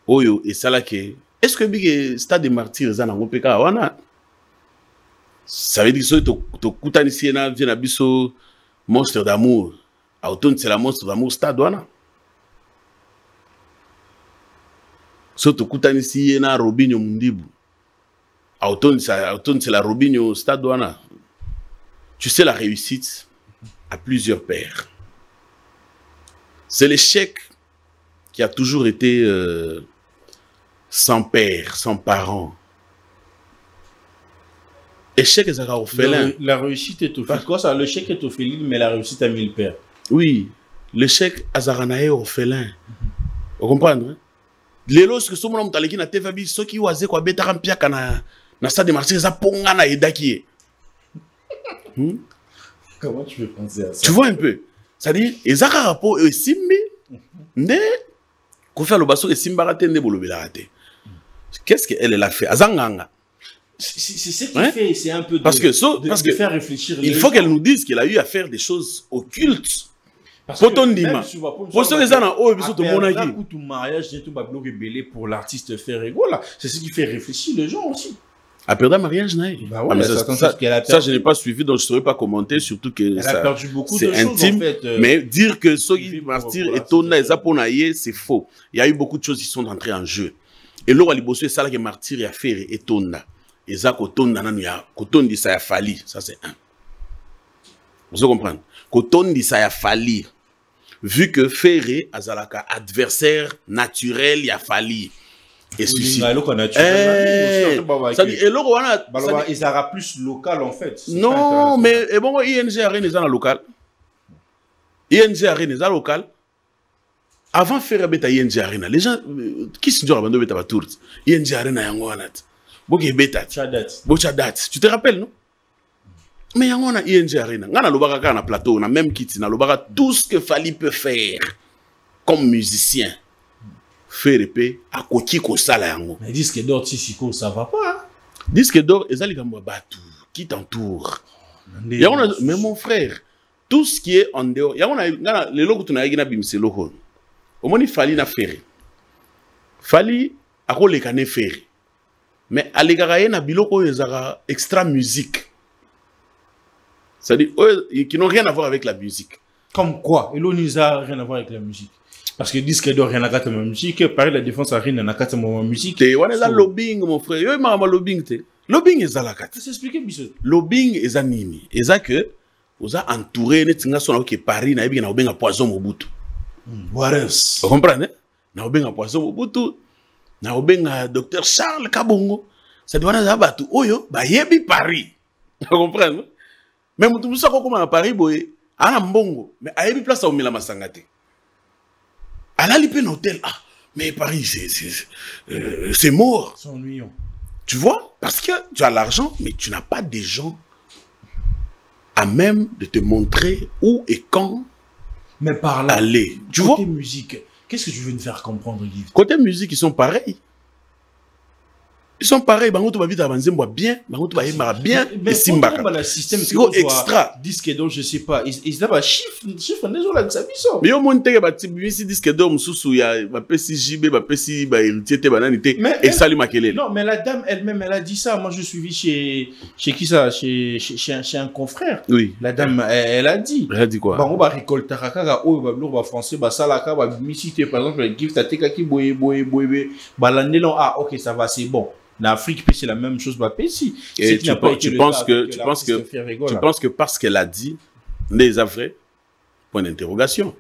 oyo et ça là que est-ce que big stade des martyrs za na ngopeka wana ça veut dire que to kutanisi na vient biso monstre d'amour automne c'est la monstre d'amour stade wana so to kutanisi na Robinho Mundibu automne c'est la Robinho stade wana. Tu sais, la réussite a plusieurs pères. C'est l'échec qui a toujours été sans père, sans parent. Échec est orphelin. La réussite est orpheline. Quoi ça? L'échec est orpheline, mais la réussite a 1000 pères. Oui, l'échec est orphelin. Vous comprenez? Les lois que sommes dans l'équipe na TV, ceux qui osaient quoi bêta rampia kana na stade de Marseille, ça ponga na edaki. Comment tu veux penser à ça? Tu vois un peu? C'est-à-dire, ils ont un rapport et simbi, ne, qu'on fait le basso et simbarate ne bolobelarate. Qu'est-ce qu'elle a fait? Azanganga. C'est ce qui fait, c'est un peu de, parce que faire réfléchir. Il faut qu'elle nous dise qu'elle a eu à faire des choses occultes. Pour ton dima. Pour ceux qui sont en haut, ils sont tout le monde tout mariage, j'ai tout bablo rebellé pour l'artiste Ferrego là. C'est ce qui fait réfléchir les gens aussi. Après le mariage, bah ouais, ça, je n'ai pas suivi, donc je ne saurais pas commenter, surtout que elle a perdu beaucoup de choses, intime, en fait, mais dire que ceux qui martyrs et Tona et Zaponaye, c'est faux. Il y a eu beaucoup de choses qui sont entrées en jeu. Et là, il ça qui martyr et affaire et Tona. Et ça, Koton dit ça a fallu. Ça, c'est un. Vous comprenez? Koton dit ça a fallu. Vu que Ferré, Azalaka, adversaire naturel, il a fallu. Et ceci. Ça dit, et ils aura plus local en fait. Non, mais et bon, ING Arena est dans local. ING Arena est dans local. Avant faire beta ING Arena, les gens qui se disent abandonner beta tour. ING Arena yangoanat. Boké beta. Chadat. Tu te rappelles non? Mais yangona ING Arena. Ngana lobaka kana plateau, na même kit na lobaka tout ce que Fally peut faire comme musicien. Faire épée à Koki Kosala yango. Mais disque d'or Tissiko, ça va pas. Disque d'or, ezali kambo batu qui t'entoure. Mais mon frère, tout ce qui est en dehors, yangona les loko tuna yagina bimse loko. Omoni Fally na faire. Fally ako lekane faire. Mais alegara na biloko ezara extra musique. C'est-à-dire qui n'ont rien à voir avec la musique. Comme quoi? Eloniza rien à voir avec la musique. Parce que disque d'or rien à voir avec la musique, pareil la défense a rien à voir avec la musique. Tu vois là lobbying mon frère, yo mama lobbying te. Lobbying est à la carte. C'est expliqué biso. Lobbying est à nini. Et ça que vous a entouré net singa sona que Paris na bien na obenga poison Mobutu. Warens. Vous comprenez? Na obenga poison Mobutu. Na obenga docteur Charles Kabongo. Ça doit na batu oyo ba yebi Paris. Vous comprenez? Mais mutu musa ko comme à Paris boye, ana mbongo, mais a yebi place au Mila Masangate. À la Lipe hôtel, ah, mais Paris, c'est mort. C'est ennuyant. Tu vois? Parce que tu as l'argent, mais tu n'as pas des gens à même de te montrer où et quand mais par là, aller. Tu vois? Côté musique, qu'est-ce que tu veux nous faire comprendre, Guy? Côté musique, ils sont pareils. Ils sont pareils, bangoto ba vita banzembo bien, bangoto ba yema bien et simbaka. Le système extra. Disque d'or, je sais pas, ils ont un chiffre des gens là que ça biso. Mais au monde te ba tibisi disque d'or mususu ya ba pesi JB ba pesi ba héritier te banani te et Sali Makelele. Non, mais la dame elle-même elle a dit ça. Moi je suivi chez qui ça, chez un confrère. Oui. La dame elle a dit. Elle a dit quoi? Bango ba récolter kaka o ba blor ba français ba salaka ba misité par exemple le gift ateka ki boye ba landelo ah OK ça va c'est bon. L'Afrique, c'est la même chose. Et tu penses que parce qu'elle a dit, les vrais, point d'interrogation.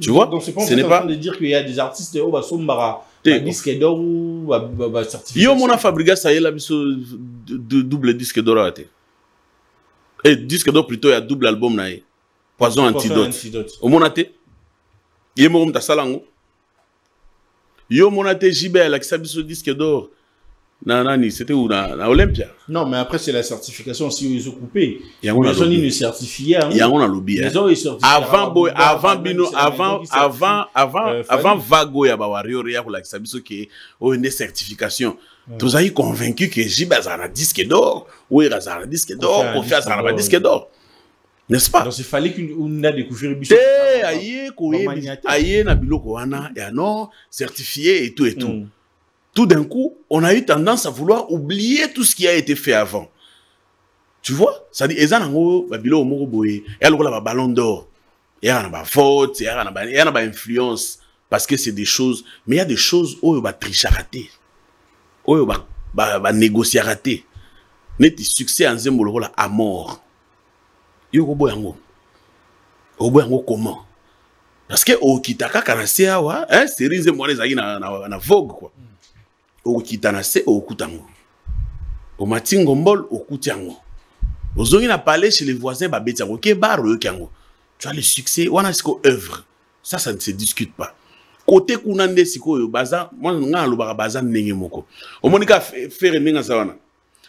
Tu vois? Donc, ce n'est pas de dire qu'il y a des artistes qui ont disque d'or ou certifié. Yo, mon a fabriqué ça y est, là, double disque d'or. Et disque d'or plutôt, il y a double album. Poison Antidote. Au mon a été, il y a mon ta salango. Yo, mon a été, JB, elle a accepté disque d'or. Non, c'était où na Olympia. Non, mais après, c'est la certification si ils ont coupé. Il y a un certifié. Il y a un lobby. Avant Vago ya Bawario ya pour la qui est une certification. Tous avez convaincu que Jiba a un disque d'or, ou il a un disque d'or, pour faire un disque d'or. N'est-ce pas? Donc il fallait qu'on a découvert Te aïe na biloko wana et non certifié et tout et tout. Tout d'un coup, on a eu tendance à vouloir oublier tout ce qui a été fait avant. Tu vois? Ça dit ezanango babilo moko boye, et la ballon d'or. Il y a un vote, il y a une influence parce que c'est des choses, mais il y a des choses où il va tricher rater. Où il va négocier rater. Net succès en zemolo à mort. Yo boyango. Oboyango comment? Parce que au kitaka kanasea wa, hein, série zemolo zaki na vogue quoi. Au kitanase au kutango. Au matingombol au kutiango. Ozongi na parler chez les voisins ba betiango ke bar yo kango. Tu as le succès, on a ce qu'on œuvre. Ça ne se discute pas. Côté kunande siko yo baza, moi nga lo ba baza ndenge moko. Au monika faire ndenge ça wana.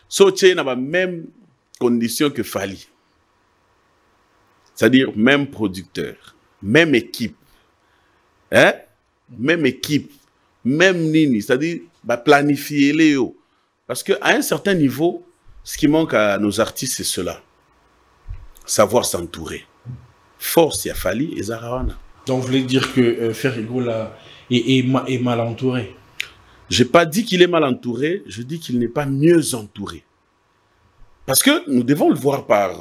So tché na ba même condition que Fally. C'est-à-dire même producteur, même équipe. Hein? Même équipe, même nini, c'est-à-dire bah planifier les yo. Parce que à un certain niveau, ce qui manque à nos artistes c'est cela. Savoir s'entourer. Force, il a Fally et Zarawana. Donc, vous voulez dire que Ferrigo là est mal entouré? Je n'ai pas dit qu'il est mal entouré, je dis qu'il n'est pas mieux entouré. Parce que nous devons le voir par...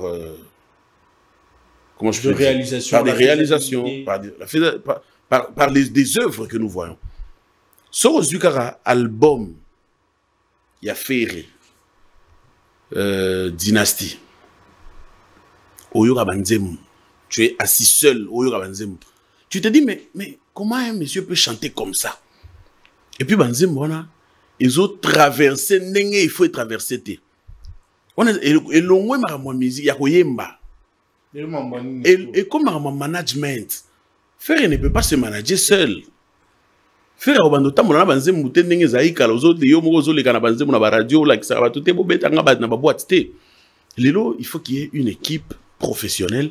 comment je peux dire? Par des réalisations, par des œuvres que nous voyons. Soro Zukara, album, il y a Ferré, Dynastie, Oyura Banzem. Tu es assis seul, tu te dis, mais comment un monsieur peut chanter comme ça? Et puis, Banzem, voilà, ils ont traversé, il faut traverser. On est, et l'on ma musique, il y a Koyemba. Et comme un management, Faire ne peut pas se manager seul. Faire Obandota, mon Banzem, Moutenenge Zaïka, les autres, les Yomozo, les Canabanzem, la radio, la Xara, tout est beau, bête, na boîte. Lilo, il faut qu'il y ait une équipe professionnelle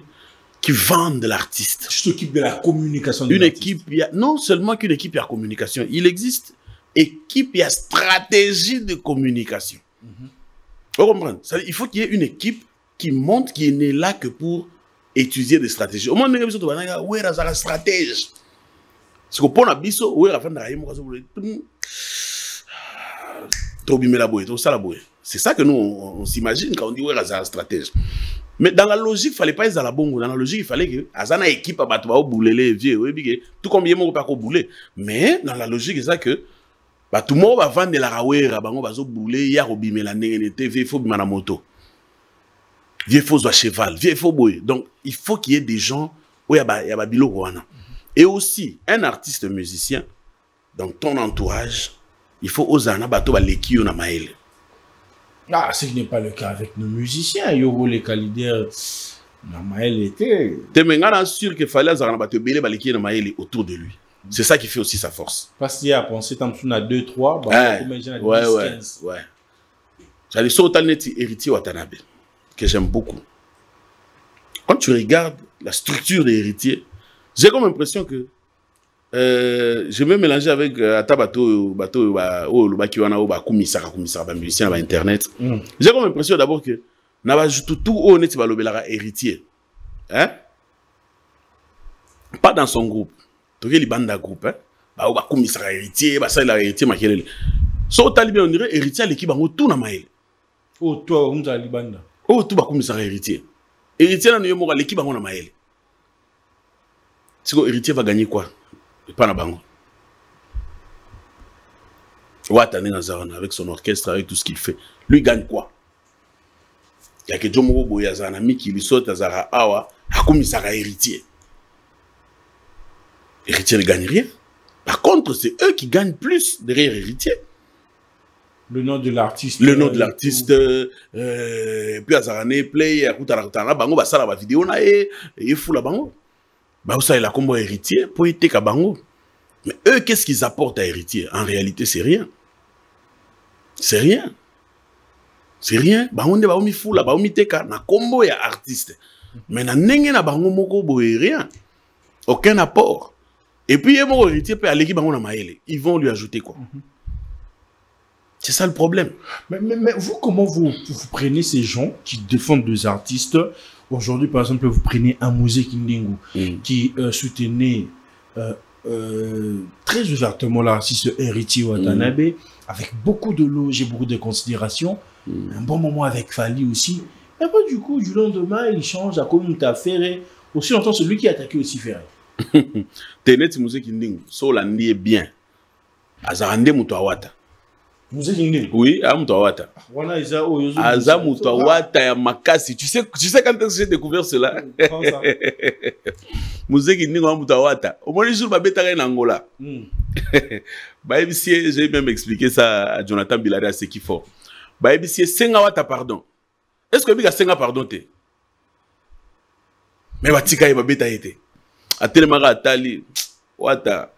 qui vendent l'artiste. Tu t'occupes de la communication. Une équipe, non seulement qu'une équipe, il y a communication. Il existe équipe, il y a stratégie de communication. Vous comprenez? Il faut qu'il y ait une équipe qui monte, qui n'est là que pour étudier des stratégies. Au moins, il y a une stratège. C'est que pour la biso, c'est ça que nous, on s'imagine quand on dit un stratège. Mais dans la logique, il ne fallait pas être à la bonne. Dans la logique, il fallait que Azana équipe à bouler les vieux. Tout comme il y a pas bouler. Mais dans la logique, c'est ça que tout le monde va vendre de la rawera, va bouler, il y a robimé la négrité, il faut bimana moto. Il faut à cheval, il faut boy. Donc, il faut qu'il y ait des gens où il y a bilo wana. Et aussi, un artiste musicien, dans ton entourage, il faut osana bato ba lekio na maele. Ah, ce qui n'est pas le cas avec nos musiciens. Yogo les leaders, Namaël était. Tu es sûr qu'il fallait autour de lui. C'est ça qui fait aussi sa force. Parce qu'il y a pensé tant qu'on a 2, 3, ouais. J'allais sur le héritier Watanabe, que j'aime beaucoup. Quand tu regardes la structure des héritiers, j'ai comme l'impression que je vais mélanger avec Atabato, le Bakiwana, le musicien, Internet. J'ai comme l'impression d'abord que tout honnête, héritier. Hein? Pas dans son groupe. Tu es banda groupe. Héritier, héritier, so talibé on dirait héritier l'équipe en tout na maël. Oh toi on t'a libanda. Oh tout ba commissaire héritier. Héritier na yomo l'équipe en na maël. Si héritier va gagner quoi? Pas na bango. Watane Nazarana avec son orchestre, avec tout ce qu'il fait. Lui gagne quoi? Il y a que Jomo Boyazana, ami qui lui saute à Zara Awa, a commis ça héritier. Héritier ne gagne rien. Par contre, c'est eux qui gagnent plus derrière héritier. Le nom de l'artiste. Le nom de l'artiste, puis à Zarane, play, à Koutarana, Bango, Basala, la vidéo, et fou la Bango. Ça, il a comme héritier, pour y être Bango. Mais eux, qu'est-ce qu'ils apportent à héritier? En réalité, c'est rien. C'est rien. C'est rien. Bango ne baomi fou la baomi teka na combo ya artiste. Mais na nenge na bango moko boye rien. Aucun apport. Et puis il mon héritier peut aller qui bango na maele. Ils vont lui ajouter quoi? C'est ça le problème. Mais vous, comment vous prenez ces gens qui défendent des artistes aujourd'hui, par exemple, vous prenez un musée Kindingu qui soutenait très ouvertement l'artiste héritier Watanabe, avec beaucoup de loges et beaucoup de considérations. Un bon moment avec Fali aussi. Et après, du coup, du lendemain, il change à comme tu as Ferré. Aussi longtemps, celui qui a attaqué aussi Ferré. Tenet musée Kindingu, so l'andi est bien. Azarande Mutawata. Musée Kindingu? Oui, à Mutawata. Aza Mutawata ya Makasi. Tu sais quand est-ce que j'ai découvert cela? Musée Kindingu à Mutawata. Au moins, les jours, je vais en Angola. J'ai même expliqué ça à Jonathan Bilari à ce qu'il faut. Baïbissier, Senga Wata, pardon. Est-ce que Biga Senga pardon te? Mais Watika est ma bêta été. A tellement Atali, Wata,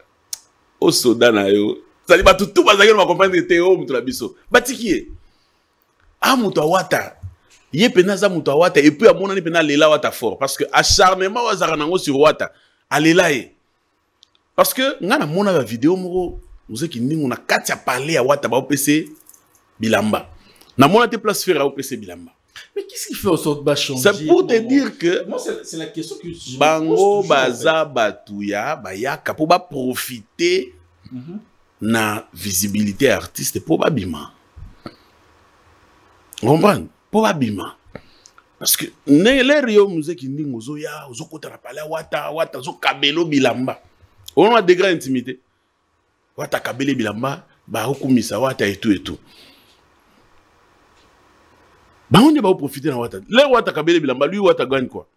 au soda na yo. Ça dit, tout bazagel ma comprendre que t'es au Mutulabiso. Batiki. Ah, Mutawata. Yé penaza Mutawata. Et puis à mon année pena lela Wata fort. Parce que acharnement Wazaranango sur Wata. A lela. Parce que, n'a mon la vidéo, moro, nous savons qu'il n'y a qu'à parler à Wata, ba PC Bilamba. Na mon te place faire au PC Bilamba. Mais qu'est-ce qui fait au sort de changer? C'est pour te dire que moi c'est la question que je Bango baza batouya baya kapo ba profiter na visibilité artiste probablement. Comprendre? Probablement. Parce que les rio musée qui ndi ngozo ya ozo kota na pala Wata zo kabelo Bilamba. On a des grandes intimités. Wata kabele Bilamba ba hukumisa Wata et tout. On va profiter de Wata. Les Wata Kabele Bilamba, lui Wata gagne quoi?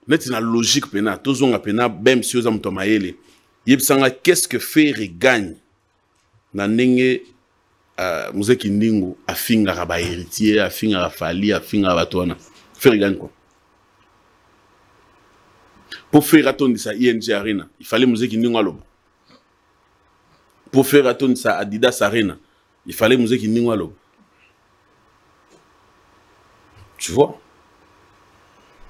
Net na logique pena, tous on a pena, même si on a mtomaele. Yebsanga qu'est-ce que Ferré gagne? Na nenge musée Kindingu afinga raba héritier, afinga Fali, afinga batwana. Ferré gagne quoi? Pour faire attendre ça ING Arena, il fallait musée Kindingu alobo. Pour faire attendre ça Adidas Arena, il fallait musée Kindingu alobo. Tu vois?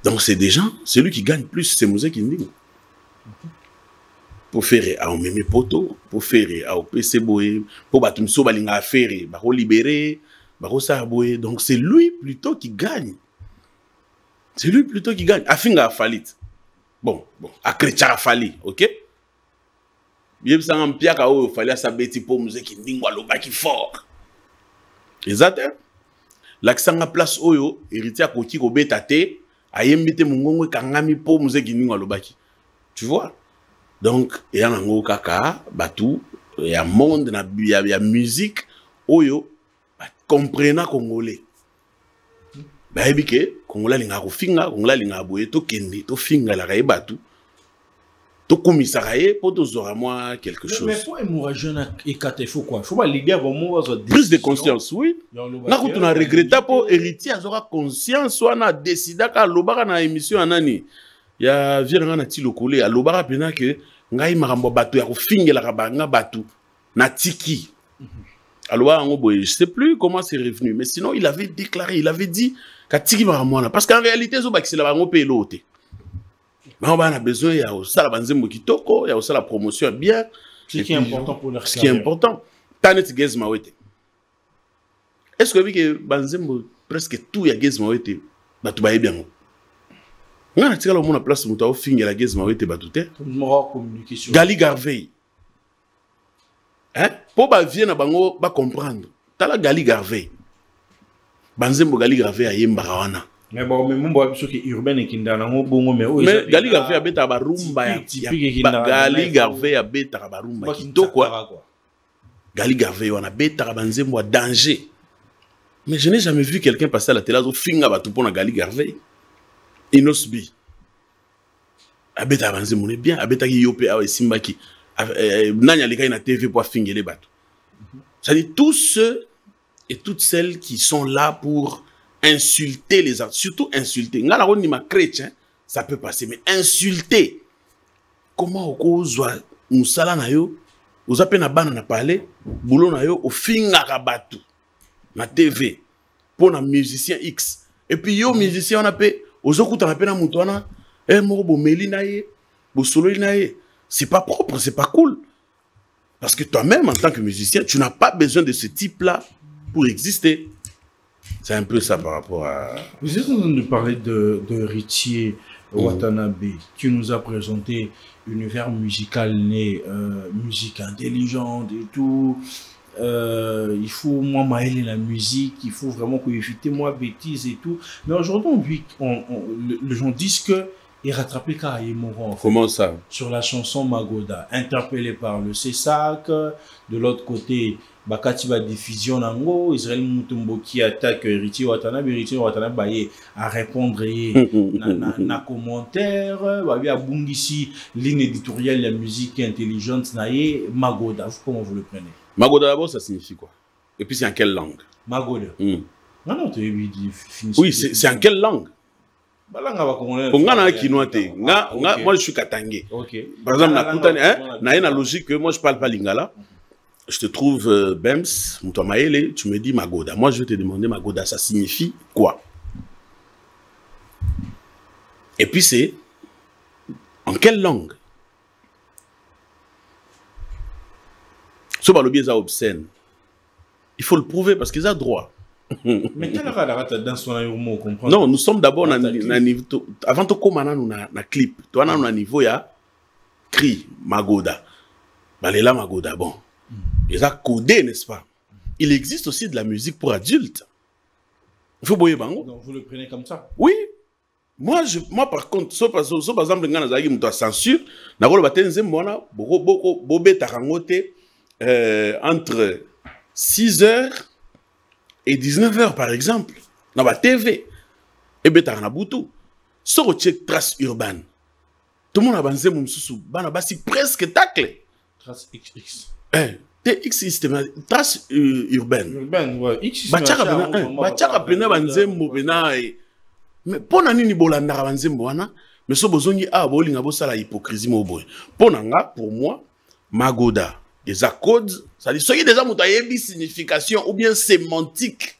Donc c'est des gens, celui qui gagne plus, c'est Musée Kindingu. Pour faire à Omeme Poto, pour faire à OPC Boé, pour Batumso Balinga faire, Baro libérer, Baro Sarboé. Donc c'est lui plutôt qui gagne. C'est lui plutôt qui gagne. Afinga Falit. Bon, à Krecha Fali, ok? Bien ça en pia kao fallait sa bêti pour Musée Kindingu aloba qui fort. Exactement. L'accent à place oyo héritier koki ko betate ayembite mungongo kangami po Musée Kindingu alobaki. Tu vois? Donc il y a nango kaka batu il y a monde na il y a musique oyo comprena congolais. Ba ebike congolais linga ko finga congolais linga boye to kende to finga la kay batu. To komisaraye pour to zora moi quelque chose. Mais pour moi jeune et il faut quoi? Faut pas les gars vraiment plus de conscience, oui. Na ko tuna regretta pour héritier azora conscience soit na décida ka lobaka na émission anani. Ya viendra na ti lokole alobaka pena que ngai makambo batu ya ko fingela ka banga batu na tiki. Alors je sais plus comment c'est revenu mais sinon il avait déclaré, il avait dit ka tiki makamwana parce qu'en réalité zo bakisela bango pe loté. On a besoin, il y a aussi la banzembo kitoko, il y a aussi la promotion bien. Ce qui est important pour leur Ce qui est important. Tanet Gezmawete. Est-ce que banzembo presque tout ya Gezmawete batu baye bien? On a tiré le monde à place où tu finir la Gezmawete batute. Gali Garvey. Hein? Pour ba vienne na bango ba comprendre. Tala Gali Garvey. Banzembo Gali Garvey a yemba wana. Mais bon, mais mon boy, c'est que urbain et kindana, mais Gali Garvey a bêta barumba ya Gali Garvey a bêta barumba kito quoi. Gali Garvey on a bêta banzembo a danger. Mais je n'ai jamais vu quelqu'un passer à la télé au finga ba tout pour na Gali Garvey. Inosbi. A bêta banzembo on est bien, a bêta ki yope a simba ki nanya lika na TV pour finga les bateaux. Ça dit tous ceux et toutes celles qui sont là pour insulter les artistes, surtout insulter. Ngala on ma chrétien, ça peut passer, mais insulter. Comment on cause musala na yo, vous appelez na bana na parler, boulot na yo, au finga kabatu na TV pour un musicien X. Et puis yo musicien on appelle, aux autres on appelle na mutwana, mo bo meli na ye, bo solo na ye. C'est pas propre, c'est pas cool. Parce que toi-même en tant que musicien, tu n'as pas besoin de ce type-là pour exister. C'est un peu ça par rapport à... Vous êtes en train de parler de Héritier Watanabe. Tu nous as présenté un univers musical né, musique intelligente et tout. Il faut moi maëler la musique, il faut vraiment que éviter moi bêtises et tout. Mais aujourd'hui, les gens disent que il rattrapé Kaye Moran. En fait, Comment ça? sur la chanson Magoda, interpellé par le CESAC. De l'autre côté, Bakati va diffusion nango, Israël Mutombo qui attaque Héritier Watanabe baye à répondre na commentaire, baye à bungisi ligne éditoriale la musique intelligente naie Magoda. Comment vous le prenez? Magoda d'abord, ça signifie quoi? Et puis c'est en quelle langue? Magoda. Non, tu finis. Oui, c'est en quelle langue? Moi je suis Katangé. Okay. Par exemple, na logique que moi je parle pas lingala. Je te trouve Bems, Moutomaele, tu me dis Magoda. Moi je vais te demander Magoda, ça signifie quoi? Et puis c'est en quelle langue? Ce balobi est obscène. Il faut le prouver parce qu'ils ont droit. Mais quel est dans son amour, comprendre? Non, nous sommes d'abord dans niveau. Avant de commencer na clip, tu as un niveau ya cri Magoda. Balela Magoda, bon. Ils ont codé, n'est-ce pas? Il existe aussi de la musique pour adultes. Il faut boyer bango. Donc vous le prenez comme ça? Oui. Moi par contre, par exemple, ngana zaki muto censure, na ko le batenze mbona boko bobé tarangote entre 6h et 19h par exemple, dans la TV, et bien t'as un aboutou. Sur le check trace urbaine, tout le monde a banzé mon sous, banabasi presque tacle. Trace XX. TX système, trace urbaine. Urbaine, ouais. X Bachaka pena banzé mbena. Mais pour nani ni bolanda banzé mbona, mais so bozongi a bolinga bosala hypocrisie moboy. Pour moi, Magoda. Les accords, ça dit, soyez déjà moutayebi signification ou bien sémantique.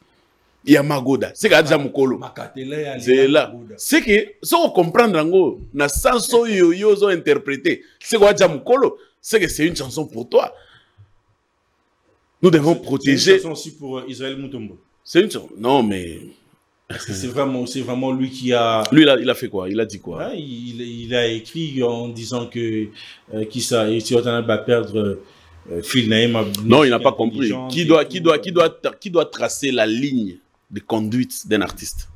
Il y a Magoda. C'est que déjà mukolo. C'est là. C'est que, si on comprend dans na sens yo zo interprété, c'est quoi déjà mukolo? C'est que c'est une chanson pour toi. Nous devons protéger. C'est une chanson aussi pour Israël Mutombo. C'est une chanson. Non, mais. C'est vraiment lui qui a. Lui, il a fait quoi? Il a dit quoi? Hein, il a écrit en disant que si Watanabe va perdre. Non, il n'a pas compris. Qui doit tracer la ligne de conduite d'un artiste?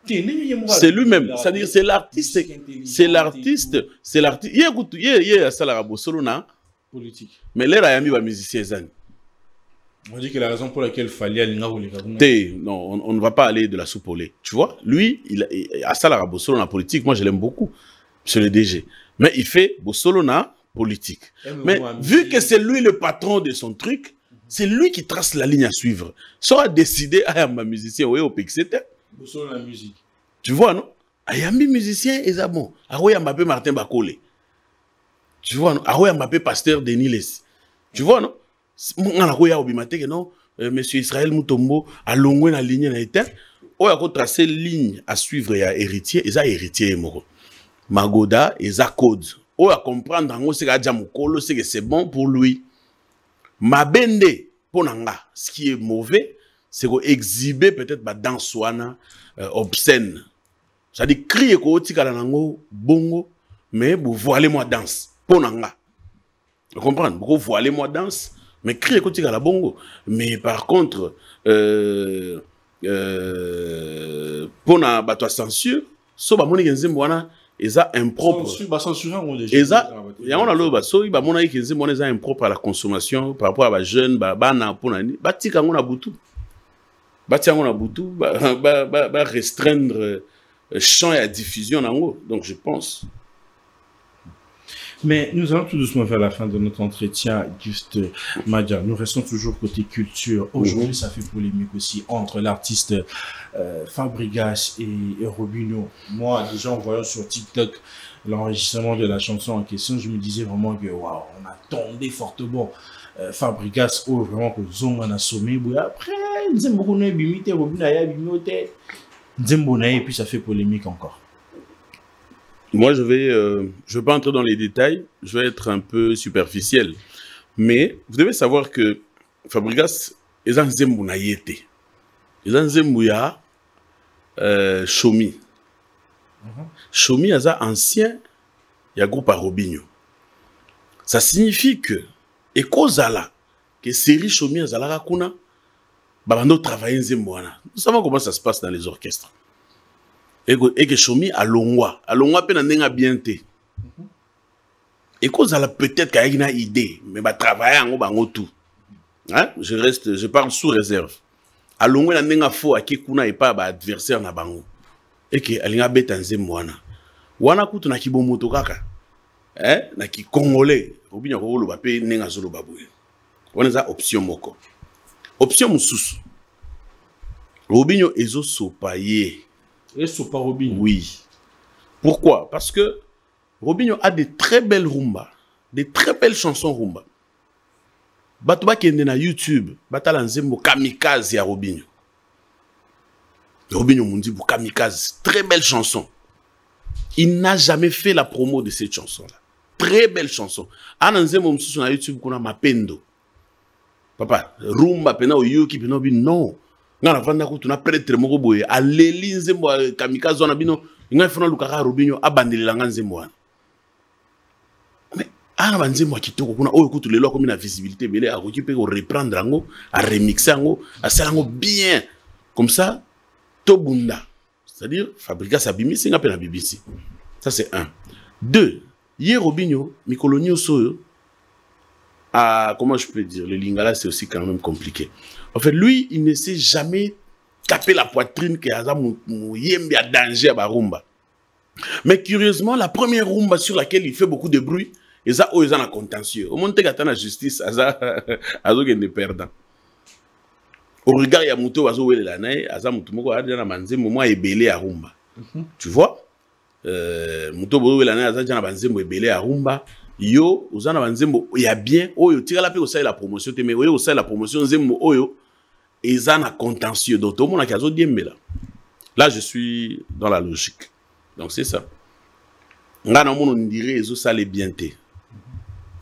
C'est lui-même. C'est-à-dire, c'est l'artiste. C'est l'artiste. C'est l'artiste. Il y a ça la rabosolona politique. Mais l'air a mis un musicien. On dit que la raison pour laquelle il fallait aller non, on ne va pas aller de la soupe au lait. Tu vois, lui, il a ça la rabosolona politique. Moi, je l'aime beaucoup. C'est le DG. Mais il fait Bossolona politique. Mais vu que c'est lui le patron de son truc, c'est lui qui trace la ligne à suivre. Soit décidé à ma musicien ou au PXT. La musique. Tu vois, non? Ayambi musicien, et ça bon. Aroya Mbappé Martin Bakole. Tu vois, non? Aroya Mbappé Pasteur Denis Les. Tu vois, non? Aroya Obimate, non? Monsieur Israël Mutombo a longé la ligne na été. Ou a tracé ligne à suivre et à héritier, et ça héritier moko. Magoda et ça code. Ou à comprendre en gros c'est que c'est bon pour lui. Mabende pour nanga, ce qui est mauvais, c'est qu'on exhiber peut-être ma danse obscène. C'est-à-dire crier ko tika nango bongo, mais vous voilez moi danse pour nanga. Vous comprenez? Vous voilez moi danse, mais crier ko tika la bongo. Mais par contre, pour na bato censure, so ba moni genzembo wana eza impropre. Eza ya on a lo ba so ba mona ikenze mona eza impropre à la consommation par rapport à ba jeune ba na pona ni ba tika ngona butu. Ba tia ngona butu ba restreindre champ et diffusion nango. Donc je pense. Mais nous allons tout doucement vers la fin de notre entretien, juste Madja. Nous restons toujours côté culture. Aujourd'hui, ça fait polémique aussi entre l'artiste Fabregas et Robinho. Moi, déjà, en voyant sur TikTok l'enregistrement de la chanson en question, je me disais vraiment que waouh, on attendait fortement Fabregas, vraiment que Zong en a sommé. Après, nous avons beaucoup de bimité, Robinho a bimité. Et puis ça fait polémique encore. Moi, je vais pas entrer dans les détails, je vais être un peu superficiel. Mais vous devez savoir que Fabregas est un Zembonaïete. Ils ont Nzembouya Chomi. Chomi est ancien, il y a groupe à Robinho. Ça signifie que, et Kozala, que série Chomi Azala Kuna, Babando travaille Nzembouana. Nous savons comment ça se passe dans les orchestres. Et que Chomi à Longwa. À Longwa, peine n'a bien été. Et Kozala peut-être qu'il y a une idée, mais va travailler en haut tout. Hein? Je parle sous réserve. À Longwa, il y a un faux à Kekuna et pas adversaire na bango. Et que alinga beta Nzembouana. Wana kutu na kibomoto kaka. Na ki congolais. Robinho ko lo bape nenga zolo baboué. On a option moko. Option mususu. Robinho ezo sopaye. Et sopa Robinho. Oui. Pourquoi? Parce que Robinho a de très belles rumba, de très belles chansons rumba. Batuba kende na YouTube, batala nzembo kamikaze ya Robinho. Robinho mundi pour kamikaze, très belle chanson. Il n'a jamais fait la promo de cette chanson-là. Très belle chanson. Ananzembo msusu sur YouTube kuna mapendo. Papa, rumba pena oyoki pena bi non. Ngana vanda ko tuna prêtre moko boye aleli nzembo kamikaze wana bino ngai fona lukaka Robinho abandelela nzembo wana. Mais ana banzembo kitoko kuna oyo kutu lelo ko mina visibilité belé a okipe ko reprendre ngo, a remixer ngo, a sala ngo bien. Comme ça Tobunda. C'est-à-dire Fabrica Sabimi singa pe na BBC. Ça c'est un. Deux, hier Robinho Mikolonio Soyo. Ah, comment je peux dire, le lingala c'est aussi quand même compliqué. En fait, lui, il ne s'est jamais tapé la poitrine que Aza Mouyembe a danger à Barumba. Mais curieusement, la première rumba sur laquelle il fait beaucoup de bruit, Aza Oezan a contentieux. Au moment où il la justice, Aza est perdant. Au regard, il y a Mouto Azo Wele Lanae, Aza Moutoumoko Adjana Manze, Mouma est belé à rumba. Tu vois? Mouto Wele Lanae, Aza Djana Manze, Mouma est belé à rumba. Yo, uzana banzembo ya bien oyo tira la pe osai la promotion te mais oyo osai la promotion nzembo oyo ezana contentieux donc tout le monde a kazo diembe là. Là je suis dans la logique. Donc c'est ça. Nga na mon dirait ezo sale bien te.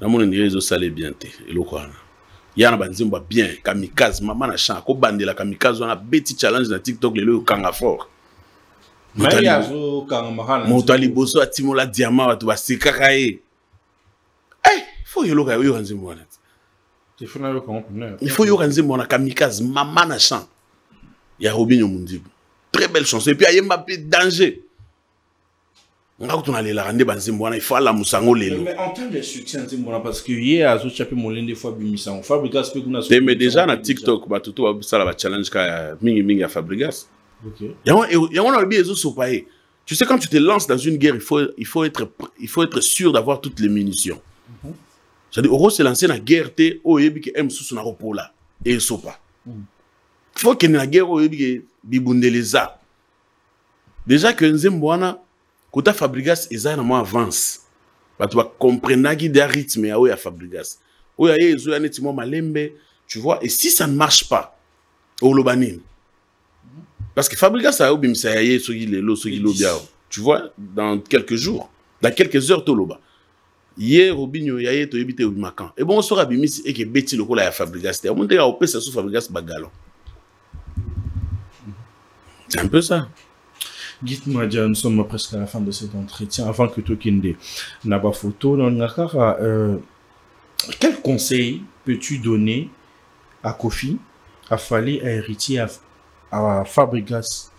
Na mon dirait ezo sale bien te elokwana. Ya na banzembo bien kamikaze mama na chan ko bandela kamikaze na beti challenge na TikTok lelo kanga fort. Mais ya zo kanga mahana. Motali boso atimola diamant watu basikaka e. Il faut y aller kamikaze maman na chant. Il y a Robinho Mundibu. Très belle chanson. Et puis il y a Mbappé danger. On a tourné la rande banzimboana. Il faut la musango lelo. Mais en termes de succès Nzimboana parce que hier à Zochapé Molende fois Bimisan. Fabrigas peut qu'on a. Mais déjà na TikTok ba tuto ba ça la challenge ka mingi à Fabrigas. OK. Il y a on a bien ezo sopaye. Tu sais quand tu te lances dans une guerre, il faut être sûr d'avoir toutes les munitions. C'est-à-dire, Oro se lancer dans la guerre, au yebi que M sous na ropola et sopa. Il faut que la guerre au yebi que bibundeleza. Déjà que Nzembouana, quand Fabrigas eza na mo avance, bah tu vas comprendre qu'il y a rythme à oya Fabrigas. Oya yezo ya netimo malembe, tu vois. Et si ça ne marche pas, au lobanin, parce que Fabrigas a obi msaye sogi lelo sogi lobiao, tu vois, dans quelques jours, dans quelques heures toloba. Hier Robinho yaye to yebite obimakan. Et bon on sera bimisi et que beti lokola ya Fabrigas. On monte à opé ça sous Fabrigas bagalon. C'est un peu ça. Dites-moi déjà, nous sommes presque à la fin de cet entretien. Avant que Tokinde n'a pas photo, quel conseil peux-tu donner à Kofi, à Fally, à Héritier, à Fabrigas?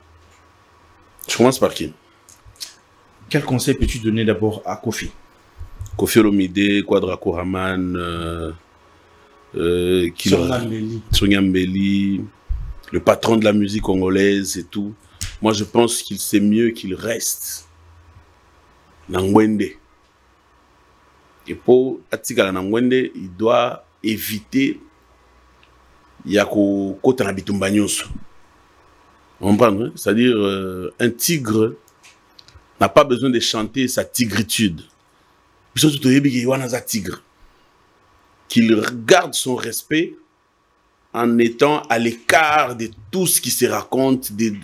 Je commence par qui? Quel conseil peux-tu donner d'abord à Kofi? Kofi Olomide, Quadra Koraman, Tsongambeli, le patron de la musique congolaise et tout. Moi, je pense qu'il sait mieux qu'il reste Nangwende. Et pour Atikala Nangwende, il doit éviter Yako Kotana Bitumbanyos. On comprend, c'est-à-dire un tigre n'a pas besoin de chanter sa tigritude. Qu'il garde son respect en étant à l'écart de tout ce qui se raconte, des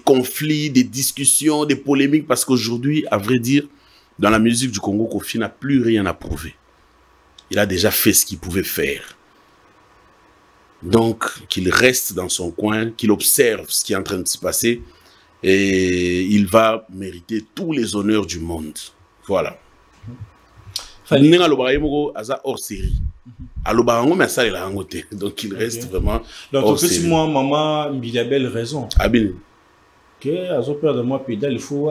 conflits, des discussions, des polémiques, parce qu'aujourd'hui, à vrai dire, dans la musique du Congo, Kofi n'a plus rien à prouver. Il a déjà fait ce qu'il pouvait faire. Donc, qu'il reste dans son coin, qu'il observe ce qui est en train de se passer et il va mériter tous les honneurs du monde. Voilà. Hors série. Donc, il reste vraiment. Donc, en fait, moi, maman, il a belle raison. Ah bien. Que, à son père de moi, pédale, il faut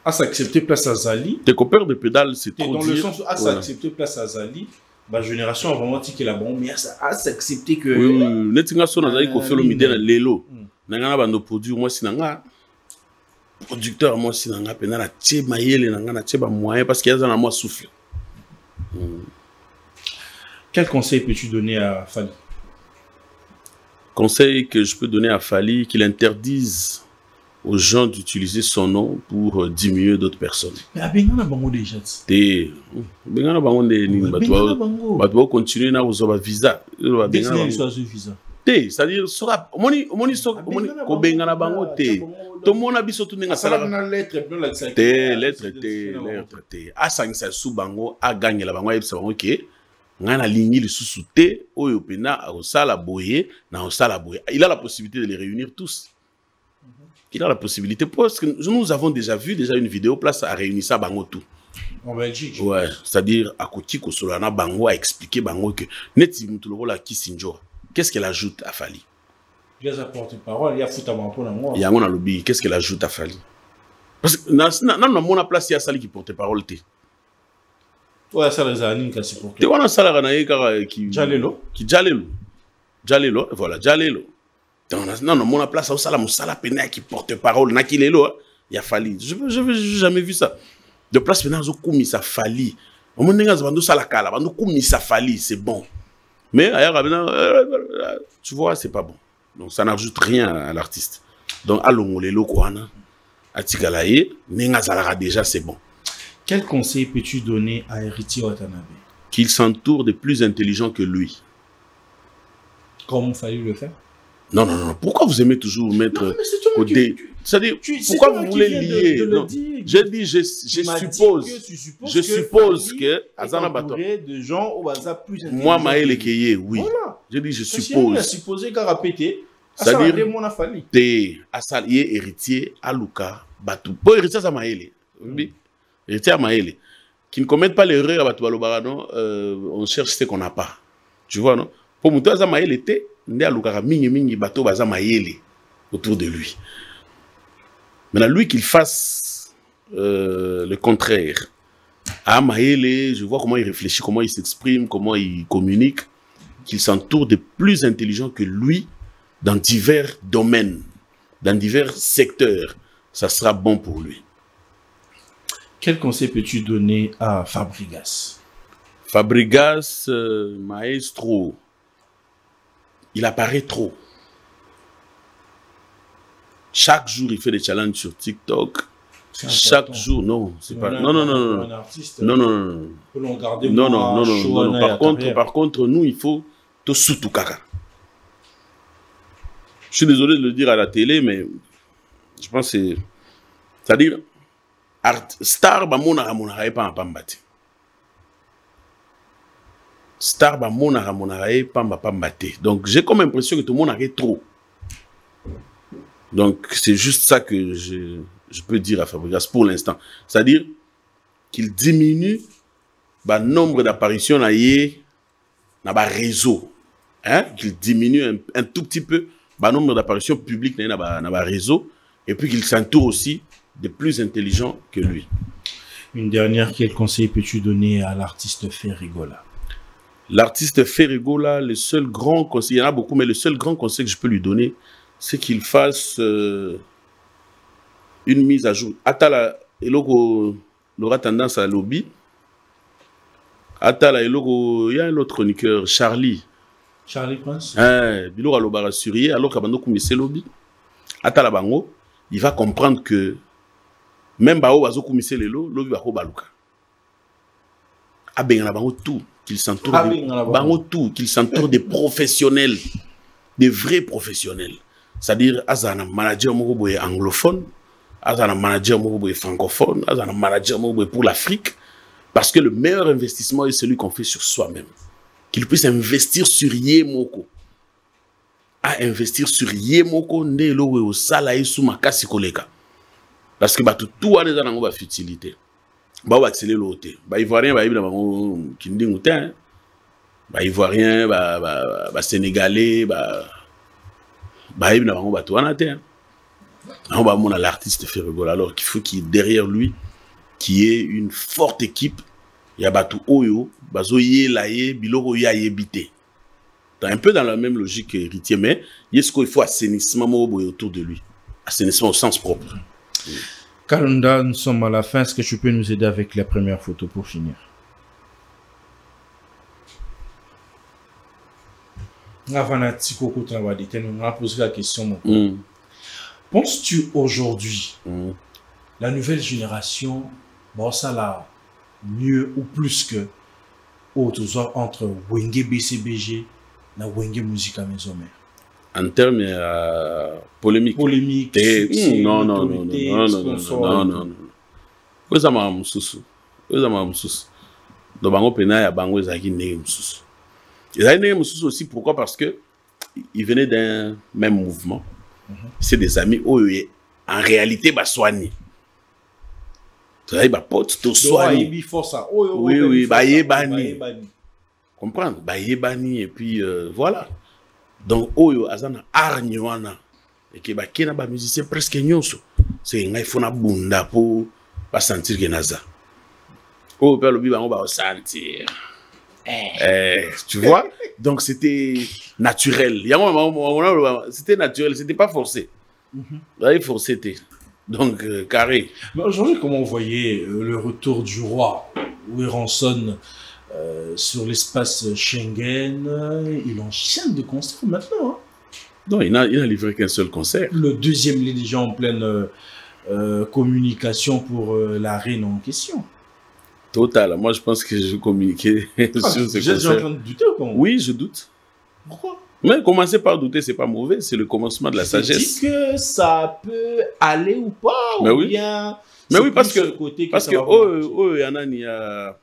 s'accepter place à Zali. Tes copains de pédale, c'est trop dans le sens où à s'accepter place à Zali. Ma génération a vraiment dit que la bombe, mais à s'accepter que. Oui, netinga so nazali ko felo midena lelo. Nanga na bando produire moi sinanga. Producteur moi sinanga pena na tie mayele nanga na tie ba moyen parce qu'il y a dans moi souffle. Quel conseil peux-tu donner à Fally? Conseil que je peux donner à Fally, qu'il interdise aux gens d'utiliser son nom pour diminuer d'autres personnes. Mais à Bengana Bango déjà. Bengana Bango de continuer na uzoba visa. Bengana visa. C'est-à-dire sera moni ko Bengana Bango te. To mona biso tu nenga sala na lettre a sangisa su bango a gagner la bango yebisa bango ke ngana lingi le susu te oyo pena a osala boye na osala boye. Il a la possibilité de les réunir tous. Il a la possibilité, parce que nous avons déjà vu une vidéo place à réunir ça bango tout. En Belgique. Ouais, c'est-à-dire à Koti Kosolana bango a expliqué bango que Neti Mutolola Kisinjo, qu'est-ce qu'elle ajoute à Fally? Il y a sa porte-parole, il y a Foutaman pour moi. Il y a un lobby, qu'est-ce qu'elle ajoute à Fally? Parce que dans mon place il y a Sali qui porte-parole té. Ouais, ça les anime qui supporté. Tu vois dans Sala qui Jalelo, Jalelo, voilà, Jalelo. Non, mon place au salam, sala pena qui porte parole, n'a qu'il est là, il a Fally. Je n'ai jamais vu ça. De place pena, zo koumi ça Fally. On m'a dit que ça la kala, bando koumi ça Fally, c'est bon. Mais ailleurs, tu vois, c'est pas bon. Donc ça n'ajoute rien à l'artiste. Donc allons les locaux, à Tigalaye, nenga zalara déjà, c'est bon. Quel conseil peux-tu donner à Héritier Watanabe? Qu'il s'entoure de plus intelligents que lui. Comment Fally le faire? Non. Pourquoi vous aimez toujours mettre côté? C'est-à-dire, pourquoi vous voulez lier? J'ai dit, je suppose que Azana Bato. De gens au hasard plus intelligents. Moi, Maël Keye, oui. Voilà. J'ai dit, je suppose. Supposé qu'à répéter. C'est-à-dire, t'es assalié héritier à Luka Batou. Pour héritier à Maël. Oui. Héritier à Maël. Qui ne commettent pas l'erreur à Batou Alobarano, on cherche ce qu'on n'a pas. Tu vois, non? Pour Moutou à Maël était. Autour de lui. Maintenant, lui qu'il fasse le contraire. À Maël, je vois comment il réfléchit, comment il s'exprime, comment il communique, qu'il s'entoure de plus intelligents que lui dans divers domaines, dans divers secteurs. Ça sera bon pour lui. Quel conseil peux-tu donner à Fabregas? Fabregas, maestro. Il apparaît trop. Chaque jour, il fait des challenges sur TikTok. Chaque jour, non, c'est pas. Non. Par contre, nous, il faut tout soutou kaka. Je suis désolé de le dire à la télé, mais je pense que c'est-à-dire, star, bah, mon pas en pambati. Star ba mona pamba pambate. Donc j'ai comme impression que tout le monde arrête trop. Donc c'est juste ça que je peux dire à Fabregas pour l'instant. C'est-à-dire qu'il diminue le nombre d'apparitions dans le réseau. Hein? Qu'il diminue un tout petit peu le nombre d'apparitions publiques dans le réseau. Et puis qu'il s'entoure aussi de plus intelligents que lui. Une dernière, quel conseil peux-tu donner à l'artiste Ferrigola? L'artiste Ferrigola, le seul grand conseil, il y en a beaucoup, mais le seul grand conseil que je peux lui donner, c'est qu'il fasse une mise à jour. Atala, il aura tendance à lobby. Atala, il y a un autre chroniqueur, Charlie Prince. Il aura l'obara surier, alors qu'Abando Koumissé lobby. Atala Bango, il va comprendre que même Bao Bazo Koumissé Lelo, lobby Bako Baluka. Abengana Bango tout. Qu'il s'entoure des professionnels, des vrais professionnels. C'est-à-dire, Azana manager Mogoboye anglophone, Azana manager Mogoboye francophone, Azana manager Mogoboye pour l'Afrique, parce que le meilleur investissement est celui qu'on fait sur soi-même. Qu'il puisse investir sur Yemoko. à investir sur Yemoko Ndelo au Salaï sous Makasi Koleka. Parce que tout a déjà une futilité. Bah, va accélérer l'autre. Bah, Ivoirien, bah, il va Kindingoutin. Bah, Ivoirien, bah, Sénégalais, bah, il va tout en atteindre. On va montrer l'artiste fait rigoler. Alors qu'il faut qu'il derrière lui, qui est une forte équipe. Il y a Batu Oyo, Bazoye, Laye, Biloro Yayebite. Un peu dans la même logique héritier, mais il faut assainissement autour de lui. Assainissement au sens propre. Kalunda, nous sommes à la fin. Est-ce que tu peux nous aider avec la première photo pour finir? Avant on a posé la question. Penses-tu aujourd'hui, la nouvelle génération, bon, ça là, mieux ou plus que entre Wenge BCBG et Wenge Musica Maison Mère? En termes polémiques. Polémique. Non. Vous avez aussi pourquoi? Parce que ils venaient d'un même mouvement. C'est des amis où en réalité bah soigner. Bah pote to soigner. Oui, bah yebani. Comprendre? Bah yebani et puis voilà. Donc oyo azana arnywana et que bah kena ba musicien presque nyonso. C'est ngai fona bunda pour pas sentir que naza. Oh père le biba on va sentir. Tu vois? Donc c'était naturel. C'était naturel, c'était pas forcé. Forcé. Donc carré. Mais aujourd'hui, comment vous voyez le retour du roi Weranson sur l'espace Schengen? Il enchaîne de concerts maintenant. Hein? Non, il n'a livré qu'un seul concert. Le deuxième, il est déjà en pleine communication pour la reine en question. Total. Moi, je pense que je vais communiquer sur ce concert. Vous êtes en train de douter ou comment? Oui, je doute. Pourquoi? Mais commencer par douter, c'est pas mauvais. C'est le commencement de la sagesse. Tu dis que ça peut aller ou pas? Mais ou oui. Bien, mais oui, parce que il y en a ni à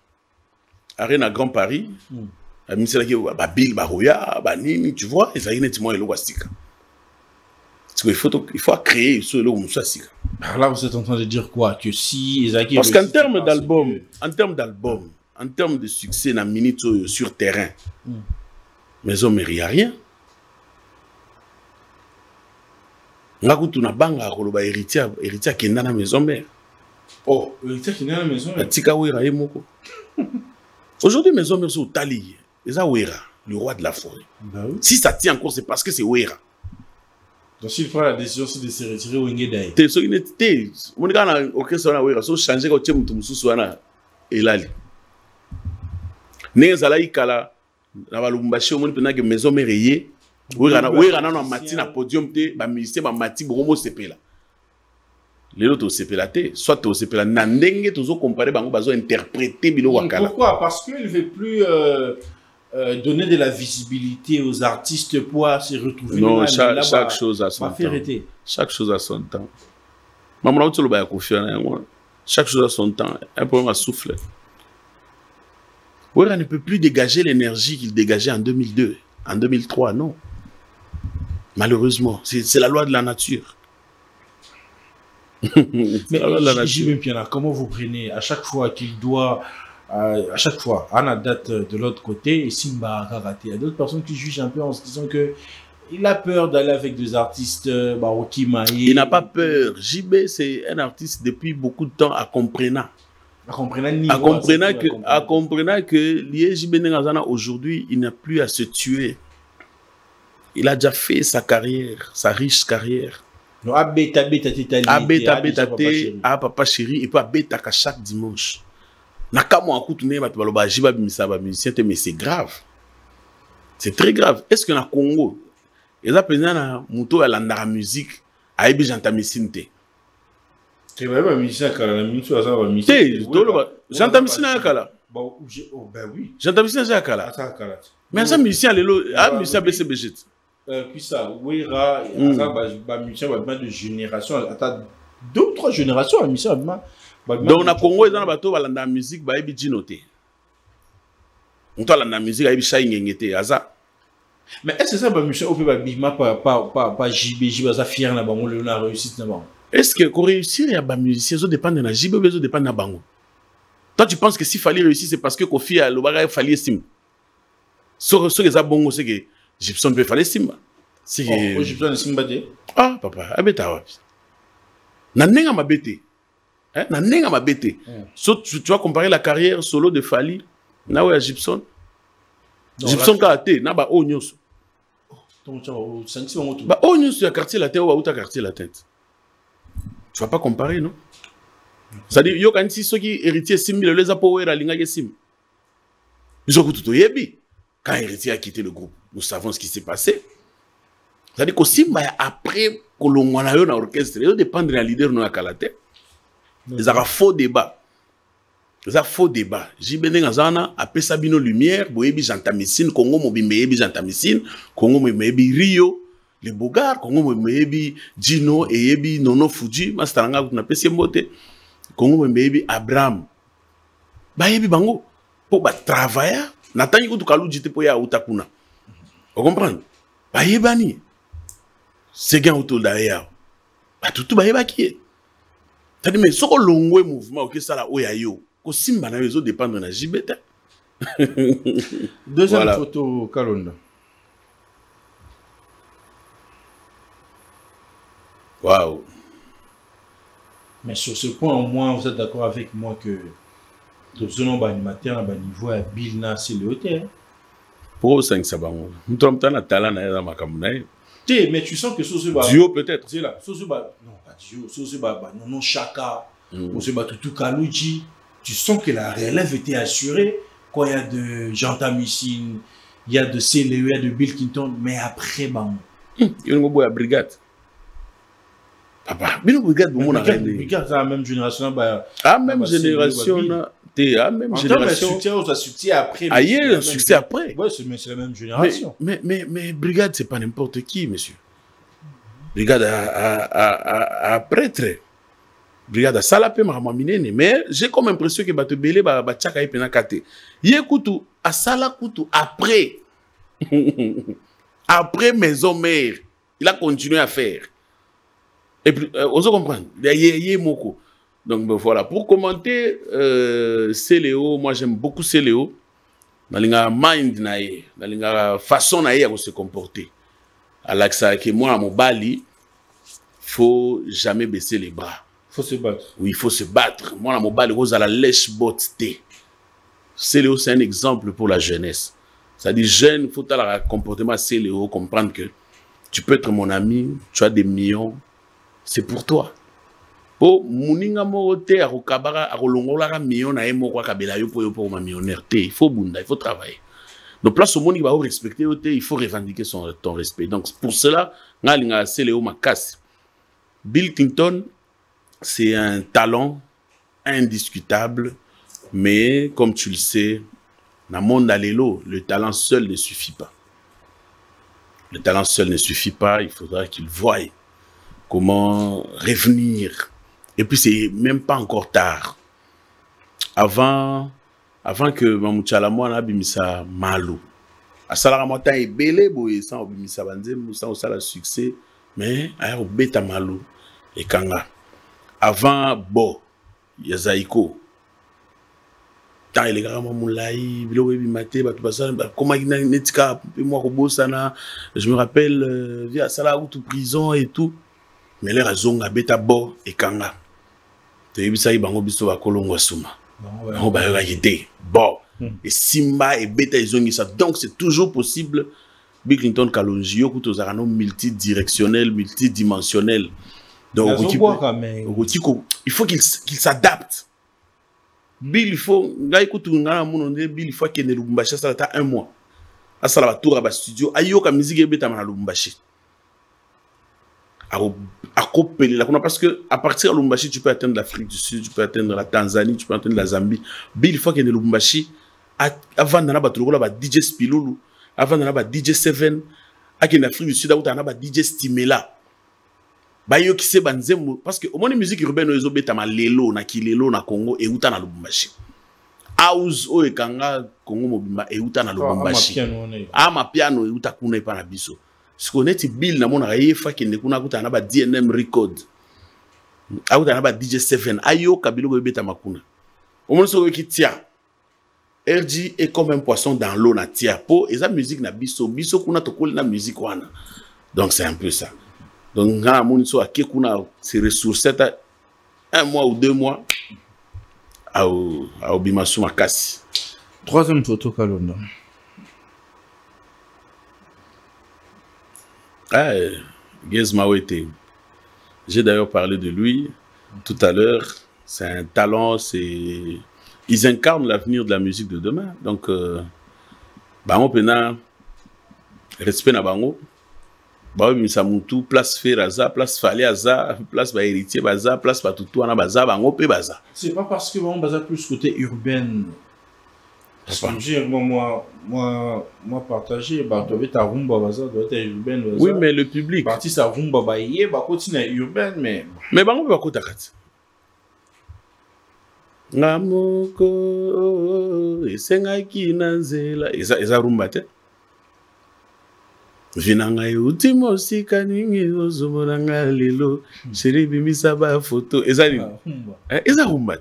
Arena Grand Paris. À Misselaki, Babil, Baroya, Banini, tu vois, ils ont une étimement et le Wastika. Il faut créer ce le Moussasika. Là, vous êtes en train de dire quoi? Que si Ezaki. Parce qu'en termes d'album, en termes de succès, dans minute sur terrain, Maison Mère, il n'y a rien. Ngakutu na banga koloba héritier qui est dans la Maison Mère. Oh, héritier qui est dans la Maison Mère. Tika Wera et Moko. Aujourd'hui, Maison Mère, c'est au Tali. Eza Wera, le roi de la forêt. Bah oui. Si ça tient encore, c'est parce que c'est Wera. Donc s'il prend la décision de se retirer au Ngedai. T'es sur une été. Mon gars n'a aucun son à Wera. Sauf changer quand tu es moutou souana et là. N'est pas là ikala. Na balumbashi au monde pendant que Maison Mère est. Wera na mati na podium te ba musicien ba mati bromo sepela. Les autres sepela te soit au sepela nandenge toujours comparer bango bazo interpréter bilo wakala. Pourquoi? Parce qu'il ne veut plus donner de la visibilité aux artistes pour se retrouver. Non, chaque chose a son temps. Chaque chose a son temps. Maman, tu le chaque chose a son temps. Un problème à souffler. Wera ne peut plus dégager l'énergie qu'il dégageait en 2002, en 2003, non. Malheureusement, c'est la loi de la nature. Mais Jimmy Piana, comment vous prenez à chaque fois qu'il doit, à chaque fois, à la date de l'autre côté, et Simba Karate, il y a d'autres personnes qui jugent un peu en se disant que il a peur d'aller avec des artistes Baroki Maé. Il n'a pas peur. JB, c'est un artiste depuis beaucoup de temps à comprenant. À comprenant que JB Nengazana aujourd'hui, il n'a plus à se tuer. Il a déjà fait sa carrière, sa riche carrière. Non, abeta papa chéri et pas beta chaque dimanche. Nakamo akutune batbaloba jiba bimisaba musicien mais c'est grave. C'est très grave. Est-ce que na Congo, ils appellent na muto ya la musique aibi janta misinte. C'est vraiment musicien kala la musique ça va musicien. Janta misina kala. Ben oui. Janta misina kala. Mais ça musicien lelo, musicien BCBG. Puis ça, Wera, musicien de génération, à 2 ou 3 générations, à musicien. Donc, na Congo, ils ont la musique, ils ont djinoté. On a la musique, ils ont chai ngengete, aza. Mais est-ce que ça va monsieur au pas bima pas JB ça fier na bango le na réussite na bango. Est-ce que pour réussir il y a ba musicien ça dépend de la JB ça dépend de bango. Toi tu penses que s'il fallait réussir c'est parce que Kofi a le bagage fallait estime. Sur ce que ça bongo c'est que Gibson peut fallait estime. C'est que Gibson estime badé. Ah papa abeta wapi. Na nenga mabete. Hein na nenga mabete. So tu vas comparer la carrière solo de Fally na ouais Gibson. Gibson ka té na ba o nyonso. Donc tu vas sentir on tout. Bah o nyonso ya quartier latin ou ta quartier latin. Tu vas pas comparer non? C'est-à-dire yo kan si ceux qui héritier simbi les a power la linga sim. Ils ont tout yebi. Quand héritier a quitté le groupe, nous savons ce qui s'est passé. C'est-à-dire que simba après que l'on a eu dans l'orchestre, il dépend de la leader no akalate. Ils ont faux débat. Ils ont faux débat. Jibene ngazana après Sabino Lumière, boyebi Jantamissine, Congo mobimbeyebi Jantamissine, Congo mobimbeyebi Rio, les Bogards, Congo mobimbeyebi Gino et yebi Nono Fuji, mastaranga kuna pesi mbote. Congo mobimbeyebi Abraham. Ba yebi bango pour ba travailler, natangi kutu kalu jite po ya utakuna. Vous comprenez? Ba yebani. C'est gain autour derrière. Ba tout ba yebaki. C'est-à-dire mais soko longwe mouvement que ça la oya yo. Ko simba na réseau dépendre na jibeta. Deuxième voilà. Photo Kalonda. Waouh. Mais sur ce point, au moins, vous êtes d'accord avec moi que le zone animateur à niveau à Bilna, c'est le hôtel. Pour 5 sabango. Nous sommes dans la talent na makamuna. Mais tu sens que ce duo peut-être. C'est là. Non, pas duo. Ce non Chaka. Ou ce tout Kaluji. Tu sens que la relève était assurée quand il y a de Jantamissine, il y a de CLE, il y a de Bill Clinton, mais après, il y a une brigade. Papa, une brigade, brigade, c'est la même génération. La même génération, la même génération. Succès après. Ailleurs, succès après. Oui, c'est la même génération. Mais brigade, c'est pas n'importe qui, monsieur. Brigade à prêtre. Brigade salapé maramamine mais j'ai comme impression que bato belé ba tchaka ipena kate ye kutu asala kutu après après maison mère il a continué à faire et puis on se comprend ye moko donc ben, voilà pour commenter Cléo moi j'aime beaucoup Cléo dans linga mind nae dans linga façon nae à se comporter alors que ça que moi à mon bali faut jamais baisser les bras. Il faut se battre. Oui, il faut se battre. Moi, mon bal rose à la lèche-botte. C'est un exemple pour la jeunesse. C'est-à-dire, jeune, il faut avoir un comportement Cléo, comprendre que tu peux être mon ami, tu as des millions, c'est pour toi. Pour Mouninga Morote, à Rokabara, à Rolongola, million, à Emo, Kabela, pour ma millionnaire. Il faut bunda, il faut travailler. Donc, place au monde, il va respecter, il faut revendiquer ton respect. Donc, pour cela, Cléo m'a cassé. Bill Clinton, c'est un talent indiscutable, mais comme tu le sais, dans le monde d'Alélo, le talent seul ne suffit pas. Le talent seul ne suffit pas, il faudra qu'il voie comment revenir. Et puis, c'est même pas encore tard. Avant que Mamouchala Moana bimisa Malou. À Salaramota est belé, boye, sans bimisa banzem, sans ça le succès, mais à Beta Malou et Kanga. Avant, bon, il y a Zaïko. Tant il est vraiment moulaï, comment il n'a je me rappelle, via Salah ou tout prison et tout. Mais les raisons à Beta Bo et Kanga. Tu as ça, il bango biso à Kolongo Suma. On va regarder. Bon. Et Simba et Beta, ils ont ça. Donc, c'est toujours possible. Bill Clinton Kalonji, il multidirectionnel, multidimensionnel. Donc, il faut qu'il s'adapte. Bill, il faut qu'il ait Lubumbashi, ça a un mois. À ça, la tour à studio. Ayoka musique et bêta à Lubumbashi. Parce que à partir de Lubumbashi, tu peux atteindre l'Afrique du Sud, tu peux atteindre la Tanzanie, tu peux atteindre la Zambie. Bill, il faut qu'il ait Lubumbashi. Avant d'en avoir DJ Spilulu, avant d'en avoir DJ Seven, à l'Afrique du Sud, avant d'en avoir DJ Stimela. Bayo qui sait banzemo parce que au moins musique urbaine ozo betama lelo na kilelo na Congo et uta na Lubumbashi. house o ekanga Congo mobimba euta na Lubumbashi ama piano euta kuna epa na biso sikoneti bill na mona yefa kende kuna kuta na ba DNM record auta na ba DJ7 ayo kabilo ko beta makuna omoni so ki tia RG est comme un poisson dans l'eau na tia po eza musique na biso kuna tokoli na musique wana donc c'est un peu ça donc ngana moni so ake kuna se ressources un mois ou 2 mois au bimasu makasi. Troisième photo Kalonda. Gez Mawete. J'ai d'ailleurs parlé de lui tout à l'heure. C'est un talent, ils incarnent l'avenir de la musique de demain. Donc, Bango Pena, respect na Bango. Bango Misamuntu, place Feraza, place Faliaza, place Héritier Baza, place Patoutou, Baza, Bango Pe Baza. C'est pas parce que Bango Baza plus côté urbain. Parce que moi partagé, bah, tu ta rumba Baza, doit être urbain. Oui, mais le public. Parti sa rumba baïe, bah, continue urbain, mais. Mais Bango Pe Bakota Kat. Namoko, Esengaki Nanzela, Eza rumba te. Vinanga utimo sika ningi ozomona lelo chéri bimisa ba photo eza rumba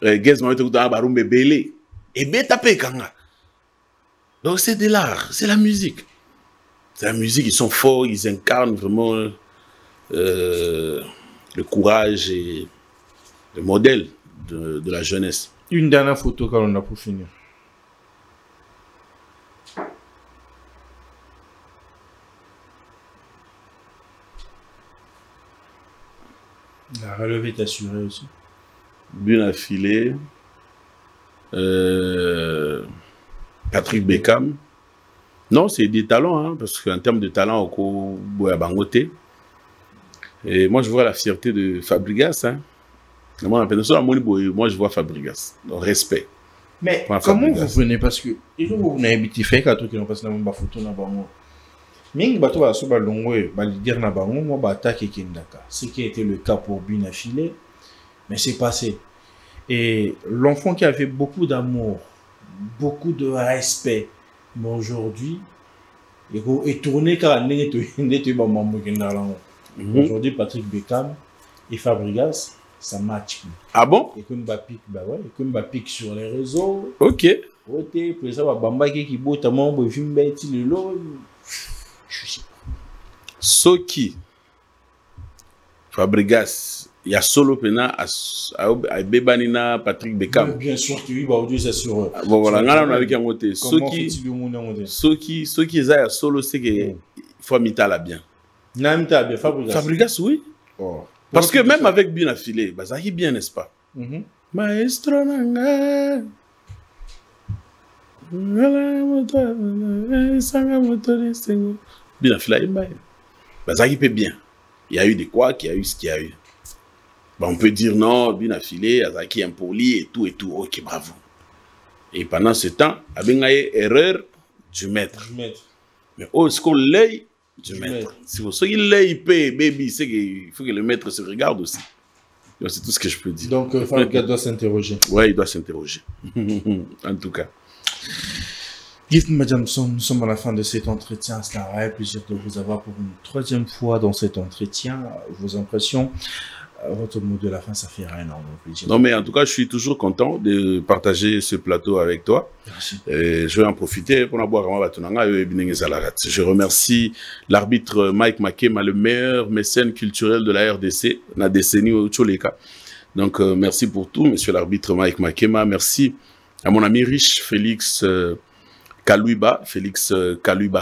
Gez Mawete kuta ba rumba belé et beta pe kanga donc c'est de l'art, c'est la musique, ils sont forts, ils incarnent vraiment le courage et le modèle de la jeunesse. Une dernière photo qu'on a pour finir. La relevée est assurée aussi. Bien affilé. Patrick Beckham. Non, c'est des talents, hein, parce qu'en termes de talent, au Bangote. Et moi, je vois la fierté de Fabregas. Hein. Moi, je vois Fabregas. Donc, respect. Mais comment vous venez? Parce que vous n'avez habité fait qu'à tout qui n'ont pas de photo dans Bango. Mingi bato ba so ba longwe ba leader na bango mo ba attaquer Kindaka, ce qui a été le cas pour Bina Filé, mais c'est passé. Et l'enfant qui avait beaucoup d'amour, beaucoup de respect, mais aujourd'hui est tourné car aujourd'hui Patrick Beckham et Fabregas ça match. Ah bon? Et comme ba pique bah ouais, et comme ba pique sur les réseaux. OK. OK, pour ça ba bamba qui bota mon bo vimba ti lelo. Soki Fabregas, il y a solo pena à Bebanina Patrick Beckham. Bien sûr que oui, bah aujourd'hui c'est sur. Bon voilà, on a avec un côté. Soki Zaya solo c'est que il faut mita la bien. Namita bien Fabregas oui. Oh. Parce que même avec bien affilé, bah ça y bien n'est-ce pas? Maestro nanga. Bien affilé, bah ça y peut bien. Il y a eu des quoi, il y a eu ce qu'il y a eu. Bah, on peut dire non, bien affilé, Azaki impoli et tout. Ok, bravo. Et pendant ce temps, il y a eu erreur du maître. Mais oh, est-ce qu'on l'œil du maître? Si vous savez l'œil baby, c'est qu'il faut que le maître se regarde aussi. C'est tout ce que je peux dire. Donc, Fabregas doit s'interroger. Ouais, il doit s'interroger. En tout cas. Gift Madjamson, nous sommes à la fin de cet entretien. C'est un réel plaisir de vous avoir pour une troisième fois dans cet entretien. Vos impressions, votre mot de la fin, ça fait énormément plaisir. Non, mais en tout cas, je suis toujours content de partager ce plateau avec toi. Merci. Et je vais en profiter pour avoir Je remercie l'arbitre Mike Makema, le meilleur mécène culturel de la RDC, la décennie au Tcholeka. Donc, merci pour tout, monsieur l'arbitre Mike Makema. Merci à mon ami riche, Félix Kalouiba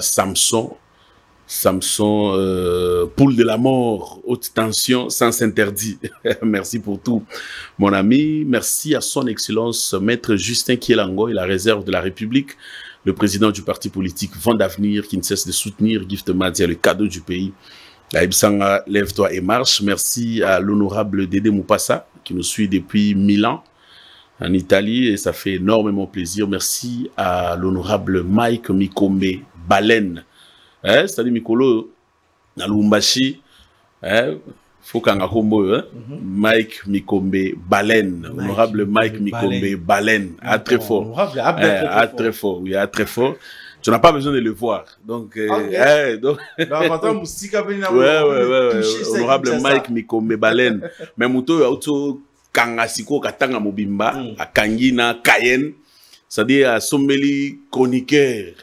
Samson, poule de la mort, haute tension, sens interdit. Merci pour tout, mon ami. Merci à son excellence, maître Justin Kielango et la réserve de la République, le président du parti politique Vent d'Avenir, qui ne cesse de soutenir Gift Madia, le cadeau du pays. Aïbsanga, lève-toi et marche. Merci à l'honorable Dédé Moupassa, qui nous suit depuis Milan, en Italie, et ça fait énormément plaisir. Merci à l'honorable Mike Mikombe Baleine, c'est-à-dire Mikolo, à Lubumbashi, faut qu'on a Mike Mikombe Baleine, honorable Mike Mikombe Baleine, très fort. Très fort, oui, très fort. Tu n'as pas besoin de le voir. Donc, honorable Mike Mikombe Baleine. Mais Mouto Auto Kangasiko Katanga Mobimba, à Kangina, Kayen, c'est-à-dire à Sommeli chroniqueur.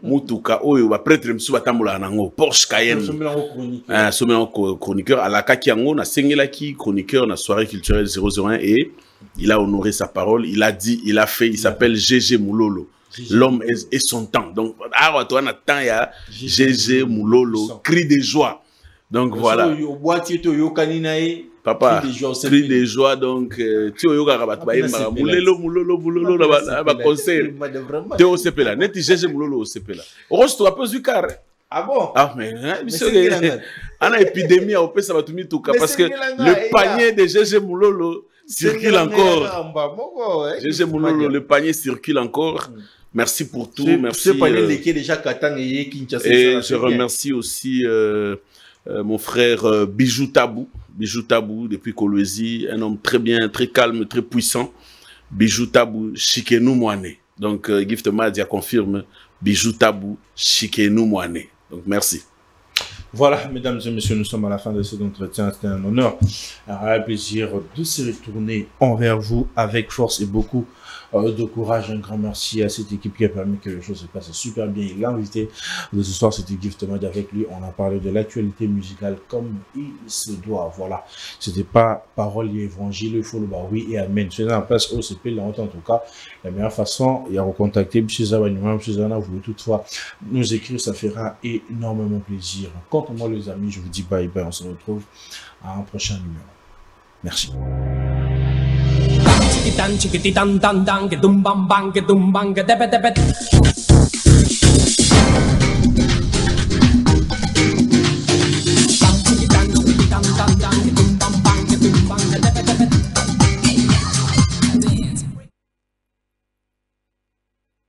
Moutuka, Oyo, prêtre Msou Batambola Nango, Porsche Cayenne. Sommeli chroniqueur, à la Kakiango, na Sengelaki, chroniqueur, na soirée culturelle 001, et il a honoré sa parole. Il a dit, il a fait, il s'appelle GG Moulolo. L'homme et son temps. Donc, il y a GG Moulolo, cri de joie. Donc voilà. Papa, cri de joie. Donc, tu as Moulolo, concert. Tu es au CP là. Net GG Moulolo au CP là. Rose, tu as pas vu car. Ah bon? Ah, mais en épidémie, on peut savoir tout parce que le panier de GG Moulolo circule encore. GG Moulolo, le panier circule encore. Merci pour tout. Merci. Et je remercie aussi mon frère Bijou Tabou. Bijou Tabou, depuis Kolwezi, un homme très bien, très calme, très puissant. Bijou Tabou, Chikenou Moine. Donc, Gift Madia confirme Bijou Tabou, Chikenou Moine. Donc, merci. Voilà, mesdames et messieurs, nous sommes à la fin de cet entretien. C'était un honneur, un réel plaisir de se retourner envers vous avec force et beaucoup de courage. Un grand merci à cette équipe qui a permis que les choses se passent super bien. Il l'a invité de ce soir, c'était Gift Mad avec lui. On a parlé de l'actualité musicale comme il se doit. Voilà, c'était pas parole et évangile, il faut le bah oui et amen. C'est en place OCP, la honte en tout cas. La meilleure façon, il y a recontacté M. Zabanima, M. Zana, vous voulez toutefois nous écrire, ça fera énormément plaisir. Quant à moi, les amis, je vous dis bye bye. On se retrouve à un prochain numéro. Merci. Chiquitan, chiquititan, tan, tan, que tum bam bam, que tum bam, que tepe tepe.